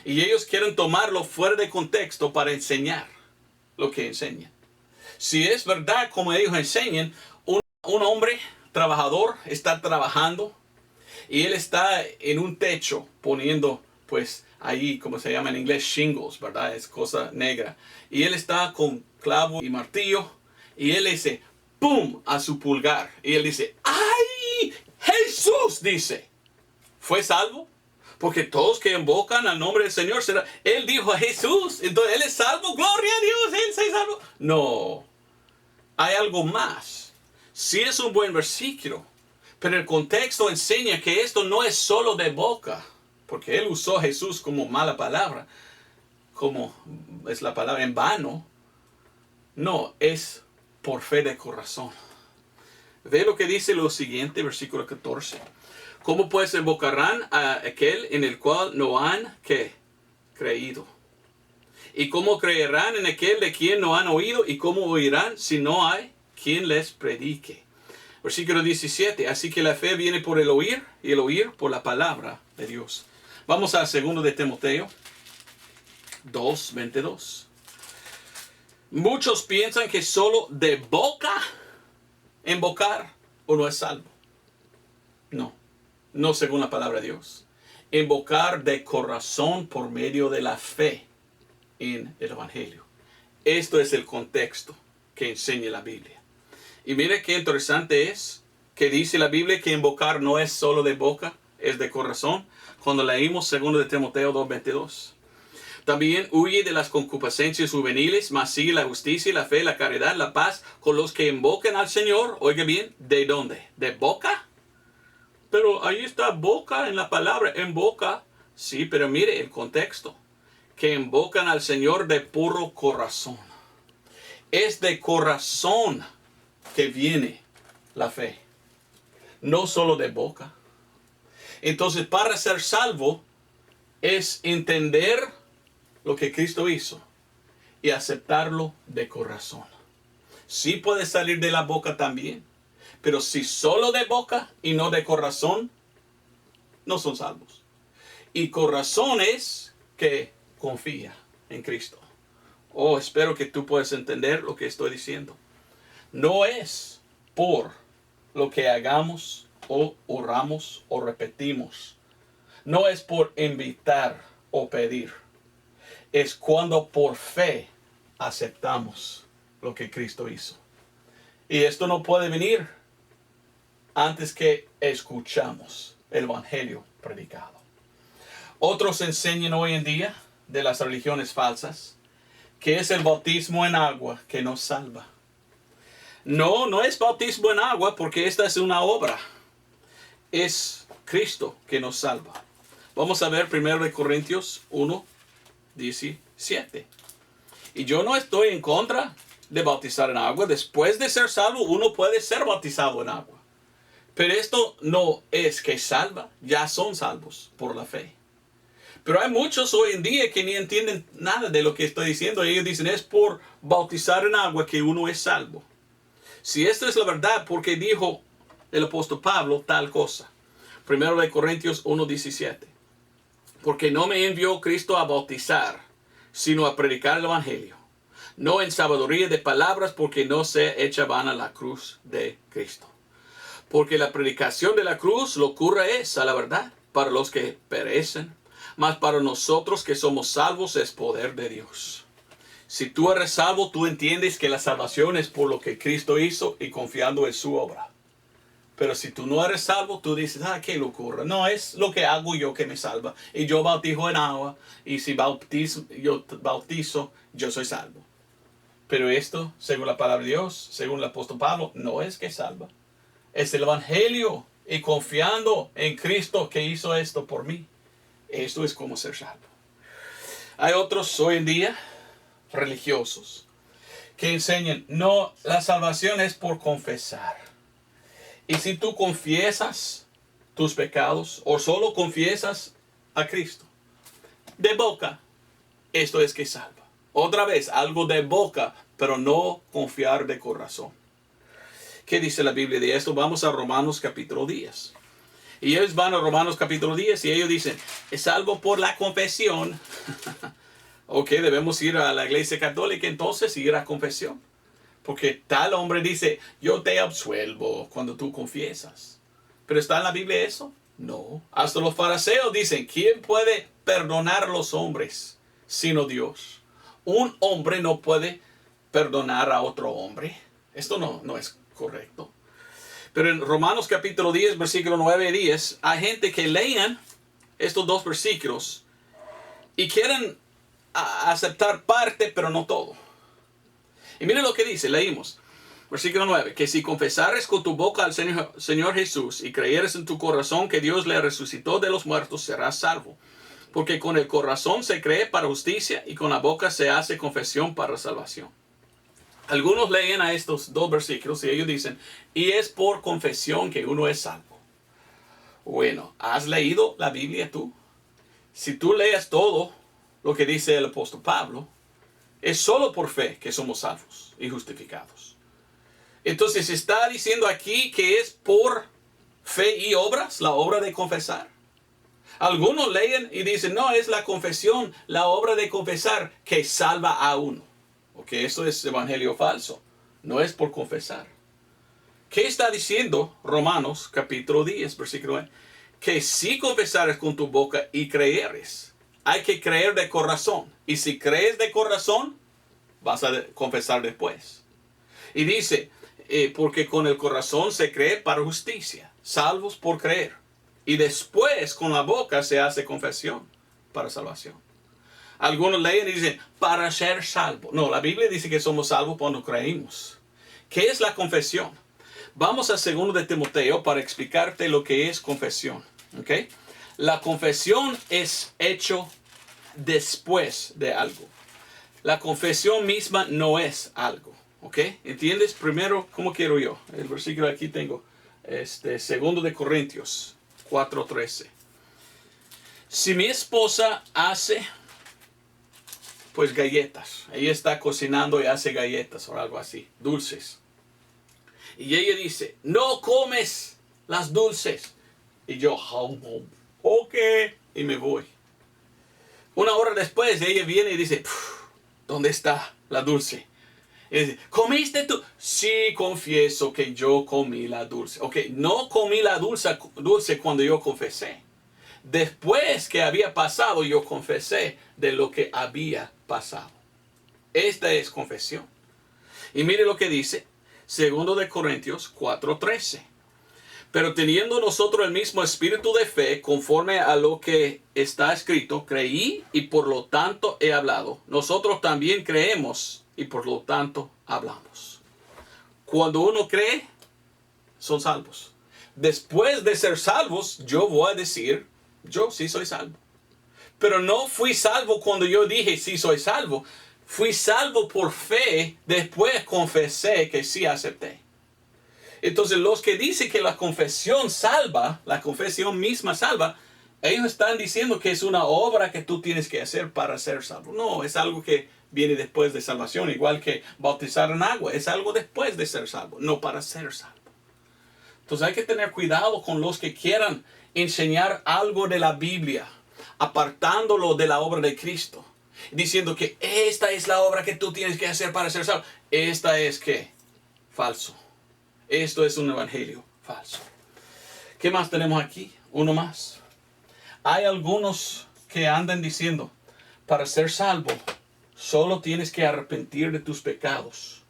Y ellos quieren tomarlo fuera de contexto para enseñar lo que enseñan. Si es verdad como ellos enseñan, un hombre trabajador está trabajando y él está en un techo poniendo, pues, ahí, como se llama en inglés, shingles, ¿verdad? Es cosa negra. Y él está con clavo y martillo y él dice, ¡pum!, a su pulgar. Y él dice, ¡ay! Jesús, dice. ¿Fue salvo? Porque todos que invocan al nombre del Señor será. Él dijo a Jesús, entonces él es salvo, gloria a Dios, él se salvo. No, hay algo más. Sí es un buen versículo, pero el contexto enseña que esto no es solo de boca, porque él usó a Jesús como mala palabra, como es la palabra en vano. No, es por fe de corazón. Ve lo que dice lo siguiente, versículo 14. ¿Cómo pues invocarán a aquel en el cual no han ¿qué? Creído? ¿Y cómo creerán en aquel de quien no han oído? ¿Y cómo oirán si no hay quien les predique? Versículo 17. Así que la fe viene por el oír y el oír por la palabra de Dios. Vamos a 2 de Timoteo 2:22. Muchos piensan que solo de boca invocar uno es salvo. No según la palabra de Dios. Invocar de corazón por medio de la fe en el Evangelio. Esto es el contexto que enseña la Biblia. Y mire qué interesante es que dice la Biblia que invocar no es solo de boca, es de corazón. Cuando leímos 2 de Timoteo 2:22. También huye de las concupiscencias juveniles, mas sigue la justicia, la fe, la caridad, la paz con los que invocan al Señor. Oiga bien, ¿de dónde? ¿De boca? Pero ahí está boca en la palabra, en boca. Sí, pero mire el contexto. Que invocan al Señor de puro corazón. Es de corazón que viene la fe. No solo de boca. Entonces, para ser salvo, es entender lo que Cristo hizo y aceptarlo de corazón. Sí puede salir de la boca también. Pero si solo de boca y no de corazón, no son salvos. Y corazón es que confía en Cristo. Oh, espero que tú puedas entender lo que estoy diciendo. No es por lo que hagamos o oramos o repetimos. No es por invitar o pedir. Es cuando por fe aceptamos lo que Cristo hizo. Y esto no puede venir antes que escuchamos el Evangelio predicado. Otros enseñan hoy en día de las religiones falsas que es el bautismo en agua que nos salva. No, no es bautismo en agua porque esta es una obra. Es Cristo que nos salva. Vamos a ver 1 Corintios 1:17. Y yo no estoy en contra de bautizar en agua. Después de ser salvo, uno puede ser bautizado en agua. Pero esto no es que salva, ya son salvos por la fe. Pero hay muchos hoy en día que ni entienden nada de lo que estoy diciendo. Ellos dicen, es por bautizar en agua que uno es salvo. Si esto es la verdad, ¿por qué dijo el apóstol Pablo tal cosa? 1 Corintios 1:17. Porque no me envió Cristo a bautizar, sino a predicar el Evangelio. No en sabiduría de palabras, porque no se echa vana la cruz de Cristo. Porque la predicación de la cruz, locura es, a la verdad, para los que perecen, mas para nosotros que somos salvos es poder de Dios. Si tú eres salvo, tú entiendes que la salvación es por lo que Cristo hizo y confiando en su obra. Pero si tú no eres salvo, tú dices, qué locura. No, es lo que hago yo que me salva. Y yo bautizo en agua, y si yo bautizo, yo soy salvo. Pero esto, según la palabra de Dios, según el apóstol Pablo, no es que salva. Es el Evangelio y confiando en Cristo que hizo esto por mí. Esto es como ser salvo. Hay otros hoy en día, religiosos, que enseñan, no, la salvación es por confesar. Y si tú confiesas tus pecados o solo confiesas a Cristo. De boca, esto es que salva. Otra vez, algo de boca, pero no confiar de corazón. ¿Qué dice la Biblia de esto? Vamos a Romanos capítulo 10. Y ellos van a Romanos capítulo 10 y ellos dicen, es salvo por la confesión. Ok, debemos ir a la iglesia católica entonces y ir a confesión. Porque tal hombre dice, yo te absuelvo cuando tú confiesas. ¿Pero está en la Biblia eso? No. Hasta los fariseos dicen, ¿quién puede perdonar a los hombres sino Dios? Un hombre no puede perdonar a otro hombre. Esto no es correcto. Pero en Romanos capítulo 10, versículo 9 y 10, hay gente que lean estos dos versículos y quieren aceptar parte, pero no todo. Y miren lo que dice, leímos. Versículo 9, que si confesares con tu boca al Señor Jesús y creyeres en tu corazón que Dios le resucitó de los muertos, serás salvo. Porque con el corazón se cree para justicia y con la boca se hace confesión para salvación. Algunos leen a estos dos versículos y ellos dicen, y es por confesión que uno es salvo. Bueno, ¿has leído la Biblia tú? Si tú lees todo lo que dice el apóstol Pablo, es solo por fe que somos salvos y justificados. Entonces está diciendo aquí que es por fe y obras, la obra de confesar. Algunos leen y dicen, no, es la confesión, la obra de confesar que salva a uno. Ok, eso es evangelio falso. No es por confesar. ¿Qué está diciendo Romanos capítulo 10, versículo 9? Que si confesares con tu boca y creyeres, hay que creer de corazón. Y si crees de corazón, vas a confesar después. Y dice, porque con el corazón se cree para justicia, salvos por creer. Y después con la boca se hace confesión para salvación. Algunos leen y dicen, para ser salvo. No, la Biblia dice que somos salvos cuando creímos. ¿Qué es la confesión? Vamos a 2 de Timoteo para explicarte lo que es confesión. ¿Okay? La confesión es hecho después de algo. La confesión misma no es algo. ¿Ok? ¿Entiendes? Primero, ¿cómo quiero yo? El versículo aquí tengo. 2 de Corintios 4:13. Si mi esposa hace pues galletas. Ella está cocinando y hace galletas o algo así, dulces. Y ella dice, no comes las dulces. Y yo, ok, y me voy. Una hora después ella viene y dice, ¿dónde está la dulce? Y dice, ¿comiste tú? Sí, confieso que yo comí la dulce. Ok, no comí la dulce cuando yo confesé. Después que había pasado, yo confesé de lo que había pasado. Esta es confesión. Y mire lo que dice 2 de Corintios 4:13. Pero teniendo nosotros el mismo espíritu de fe, conforme a lo que está escrito, creí y por lo tanto he hablado. Nosotros también creemos y por lo tanto hablamos. Cuando uno cree, son salvos. Después de ser salvos, yo voy a decir, yo sí soy salvo. Pero no fui salvo cuando yo dije sí soy salvo. Fui salvo por fe, después confesé que sí acepté. Entonces los que dicen que la confesión salva, la confesión misma salva, ellos están diciendo que es una obra que tú tienes que hacer para ser salvo. No, es algo que viene después de salvación, igual que bautizar en agua. Es algo después de ser salvo, no para ser salvo. Entonces hay que tener cuidado con los que quieran enseñar algo de la Biblia, apartándolo de la obra de Cristo, diciendo que esta es la obra que tú tienes que hacer para ser salvo. Esta es ¿qué? Falso. Esto es un evangelio falso. ¿Qué más tenemos aquí? Uno más. Hay algunos que andan diciendo, para ser salvo, solo tienes que arrepentir de tus pecados.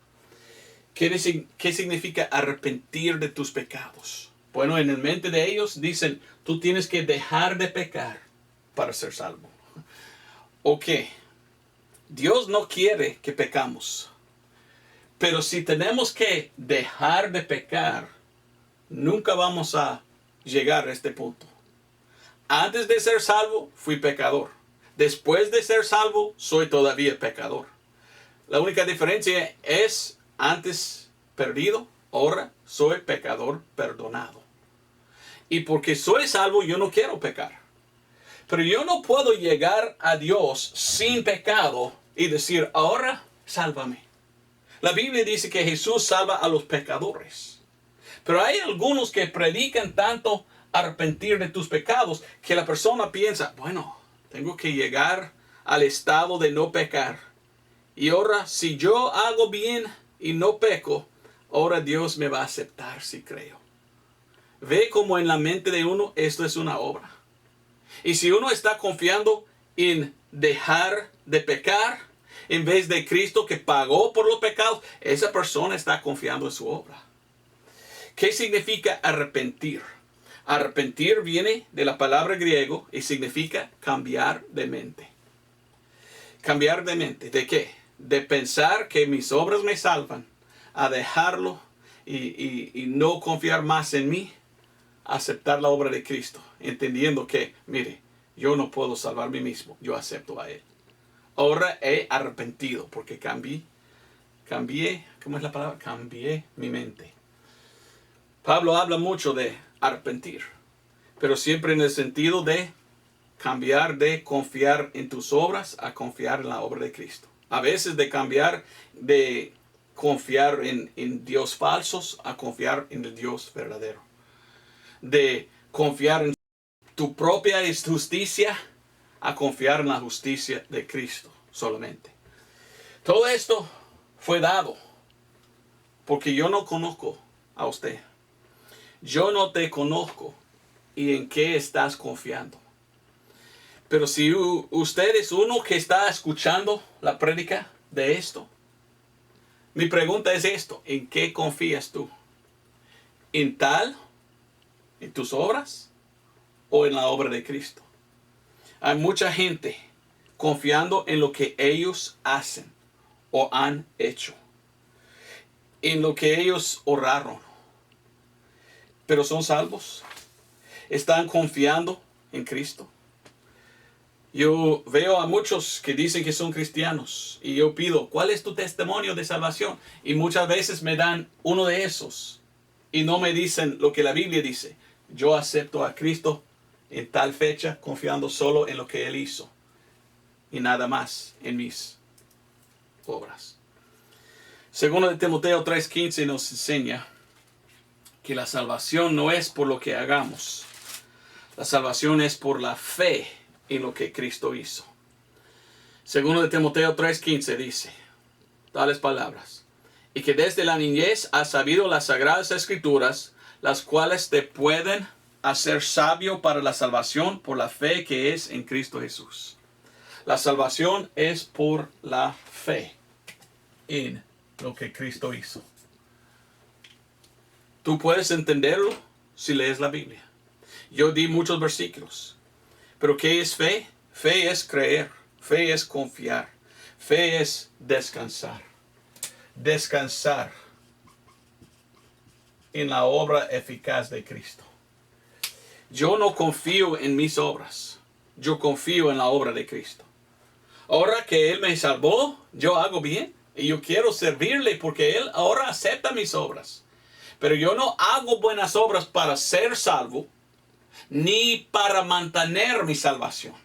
¿Qué significa arrepentir de tus pecados? Bueno, en el mente de ellos dicen, tú tienes que dejar de pecar para ser salvo. Ok, Dios no quiere que pecamos. Pero si tenemos que dejar de pecar, nunca vamos a llegar a este punto. Antes de ser salvo, fui pecador. Después de ser salvo, soy todavía pecador. La única diferencia es, antes perdido, ahora soy pecador perdonado. Y porque soy salvo, yo no quiero pecar. Pero yo no puedo llegar a Dios sin pecado y decir, ahora sálvame. La Biblia dice que Jesús salva a los pecadores. Pero hay algunos que predican tanto arrepentir de tus pecados que la persona piensa, bueno, tengo que llegar al estado de no pecar. Y ahora, si yo hago bien y no peco, ahora Dios me va a aceptar si creo. Ve como en la mente de uno esto es una obra. Y si uno está confiando en dejar de pecar en vez de Cristo que pagó por los pecados, esa persona está confiando en su obra. ¿Qué significa arrepentir? Arrepentir viene de la palabra griego y significa cambiar de mente. Cambiar de mente. ¿De qué? De pensar que mis obras me salvan, a dejarlo y no confiar más en mí, aceptar la obra de Cristo, entendiendo que, mire, yo no puedo salvarme mismo, yo acepto a Él. Ahora he arrepentido porque cambié, ¿cómo es la palabra? Cambié mi mente. Pablo habla mucho de arrepentir, pero siempre en el sentido de cambiar de confiar en tus obras a confiar en la obra de Cristo. A veces de cambiar de confiar en Dios falsos a confiar en el Dios verdadero. De confiar en tu propia justicia a confiar en la justicia de Cristo solamente. Todo esto fue dado porque yo no conozco a usted. Yo no te conozco y en qué estás confiando. Pero si usted es uno que está escuchando la prédica de esto, mi pregunta es esto: ¿en qué confías tú? ¿En tus obras o en la obra de Cristo? Hay mucha gente confiando en lo que ellos hacen o han hecho, en lo que ellos oraron. Pero son salvos. Están confiando en Cristo. Yo veo a muchos que dicen que son cristianos y yo pido, ¿cuál es tu testimonio de salvación? Y muchas veces me dan uno de esos y no me dicen lo que la Biblia dice. Yo acepto a Cristo en tal fecha, confiando solo en lo que Él hizo y nada más en mis obras. Segundo de Timoteo 3:15 nos enseña que la salvación no es por lo que hagamos. La salvación es por la fe en lo que Cristo hizo. Segundo de Timoteo 3:15 dice tales palabras: y que desde la niñez has sabido las sagradas escrituras, las cuales te pueden hacer sabio para la salvación por la fe que es en Cristo Jesús. La salvación es por la fe en lo que Cristo hizo. Tú puedes entenderlo si lees la Biblia. Yo di muchos versículos. Pero ¿qué es fe? Fe es creer. Fe es confiar. Fe es descansar. Descansar en la obra eficaz de Cristo. Yo no confío en mis obras. Yo confío en la obra de Cristo. Ahora que Él me salvó, yo hago bien. Y yo quiero servirle porque Él ahora acepta mis obras. Pero yo no hago buenas obras para ser salvo, ni para mantener mi salvación.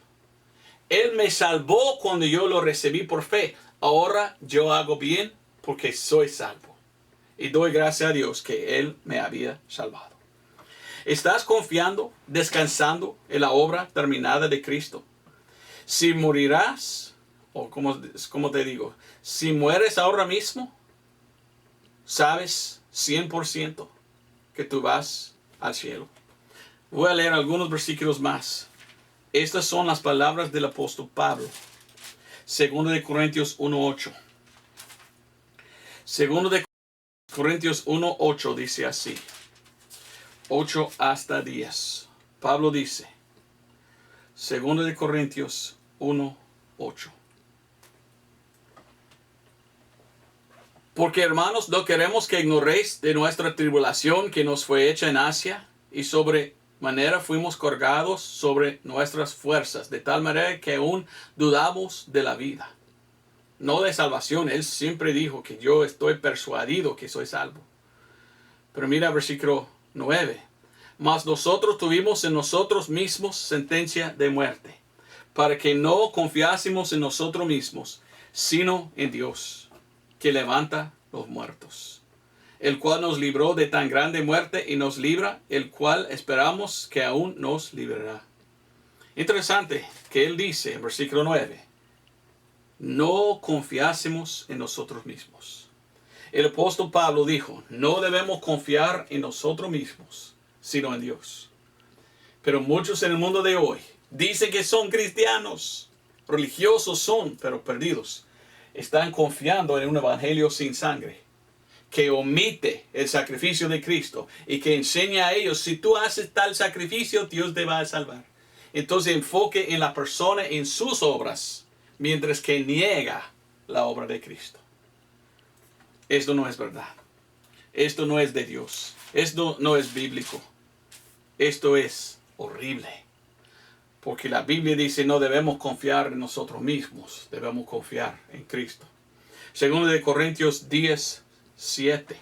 Él me salvó cuando yo lo recibí por fe. Ahora yo hago bien porque soy salvo. Y doy gracias a Dios que Él me había salvado. ¿Estás confiando, descansando en la obra terminada de Cristo? Si morirás, o como te digo, si mueres ahora mismo, sabes 100% que tú vas al cielo. Voy a leer algunos versículos más. Estas son las palabras del apóstol Pablo. 2 de Corintios 1:8. 2 de Corintios 1:8 dice así. 8 hasta 10. Pablo dice, 2 de Corintios 1:8. Porque, hermanos, no queremos que ignoréis de nuestra tribulación que nos fue hecha en Asia, y sobre manera fuimos cargados sobre nuestras fuerzas, de tal manera que aún dudamos de la vida. No de salvación. Él siempre dijo que yo estoy persuadido que soy salvo. Pero mira versículo 9. Mas nosotros tuvimos en nosotros mismos sentencia de muerte, para que no confiásemos en nosotros mismos, sino en Dios, que levanta los muertos, el cual nos libró de tan grande muerte y nos libra, el cual esperamos que aún nos librará. Interesante que él dice en versículo 9, no confiásemos en nosotros mismos. El apóstol Pablo dijo, no debemos confiar en nosotros mismos, sino en Dios. Pero muchos en el mundo de hoy dicen que son cristianos, religiosos son, pero perdidos. Están confiando en un evangelio sin sangre, que omite el sacrificio de Cristo y que enseña a ellos, si tú haces tal sacrificio, Dios te va a salvar. Entonces enfoque en la persona, en sus obras, mientras que niega la obra de Cristo. Esto no es verdad. Esto no es de Dios. Esto no es bíblico. Esto es horrible. Porque la Biblia dice no debemos confiar en nosotros mismos. Debemos confiar en Cristo. Segundo de Corintios 10:7.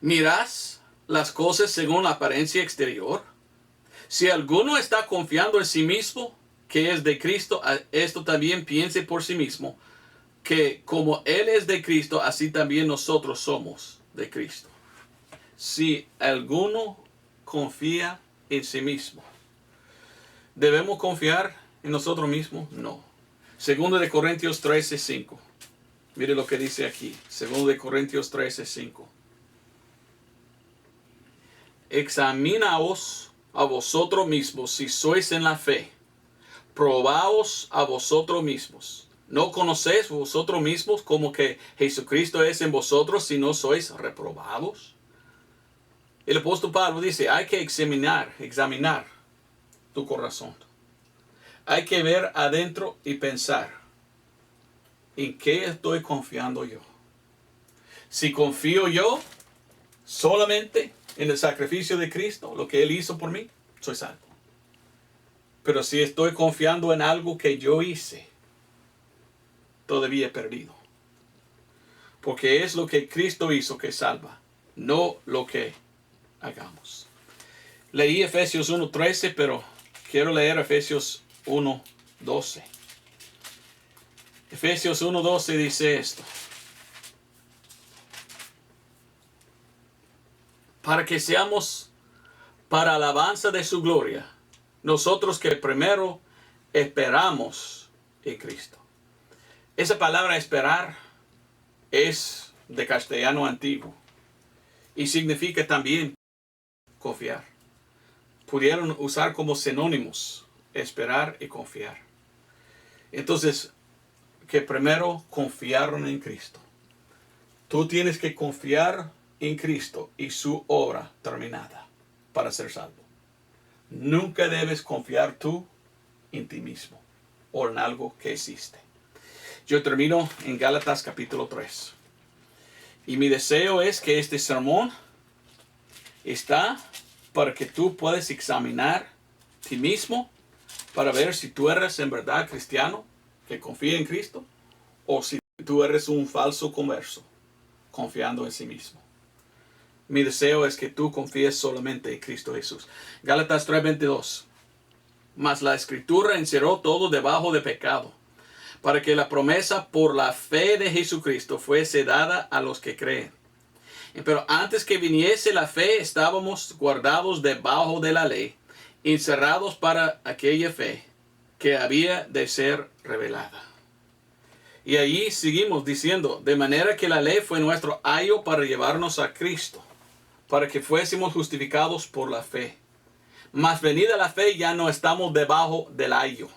¿Mirás las cosas según la apariencia exterior? Si alguno está confiando en sí mismo, que es de Cristo, esto también piense por sí mismo, que como Él es de Cristo, así también nosotros somos de Cristo. Si alguno confía en sí mismo, ¿debemos confiar en nosotros mismos? No. Segundo de Corintios 13:5. Mire lo que dice aquí. Segundo de Corintios 13:5. Examinaos a vosotros mismos si sois en la fe. Probaos a vosotros mismos. ¿No conocéis vosotros mismos como que Jesucristo es en vosotros si no sois reprobados? El apóstol Pablo dice, hay que examinar tu corazón. Hay que ver adentro y pensar, ¿en qué estoy confiando yo? Si confío yo solamente en el sacrificio de Cristo, lo que Él hizo por mí, soy salvo. Pero si estoy confiando en algo que yo hice, todavía he perdido. Porque es lo que Cristo hizo que salva, no lo que hagamos. Leí Efesios 1:13, pero quiero leer Efesios 1:12. Efesios 1:12 dice esto. Para que seamos para alabanza de su gloria, nosotros que primero esperamos en Cristo. Esa palabra esperar es de castellano antiguo y significa también confiar. Pudieron usar como sinónimos esperar y confiar. Entonces, que primero confiaron en Cristo. Tú tienes que confiar en Cristo y su obra terminada para ser salvo. Nunca debes confiar tú en ti mismo o en algo que existe. Yo termino en Gálatas capítulo 3. Y mi deseo es que este sermón está para que tú puedas examinar ti mismo para ver si tú eres en verdad cristiano que confía en Cristo o si tú eres un falso converso confiando en sí mismo. Mi deseo es que tú confíes solamente en Cristo Jesús. Gálatas 3:22. Mas la Escritura encerró todo debajo de pecado, para que la promesa por la fe de Jesucristo fuese dada a los que creen. Pero antes que viniese la fe, estábamos guardados debajo de la ley, encerrados para aquella fe que había de ser revelada. Y allí seguimos diciendo, de manera que la ley fue nuestro ayo para llevarnos a Cristo, para que fuésemos justificados por la fe. Mas venida la fe ya no estamos debajo del ayo,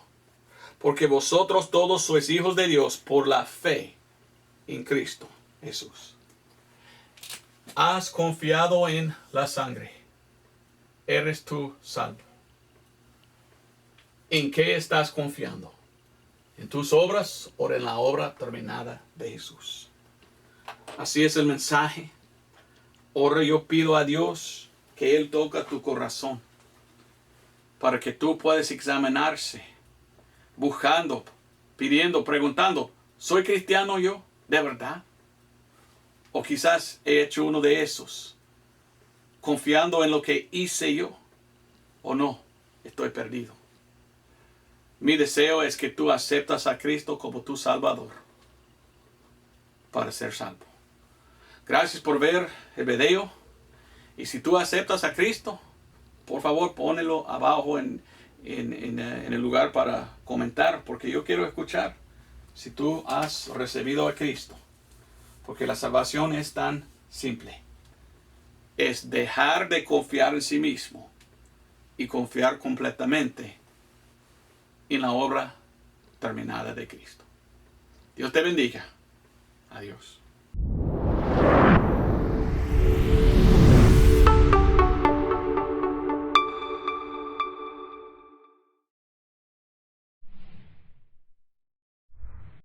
porque vosotros todos sois hijos de Dios por la fe en Cristo Jesús. Has confiado en la sangre. Eres tú salvo. ¿En qué estás confiando? ¿En tus obras o en la obra terminada de Jesús? Así es el mensaje. Ahora yo pido a Dios que Él toque tu corazón para que tú puedas examinarse, buscando, pidiendo, preguntando, ¿soy cristiano yo? ¿De verdad? O quizás he hecho uno de esos confiando en lo que hice yo o no, estoy perdido. Mi deseo es que tú aceptas a Cristo como tu Salvador para ser salvo. Gracias por ver el video. Y si tú aceptas a Cristo, por favor ponelo abajo en el lugar para comentar, porque yo quiero escuchar si tú has recibido a Cristo. Porque la salvación es tan simple. Es dejar de confiar en sí mismo y confiar completamente en la obra terminada de Cristo. Dios te bendiga. Adiós.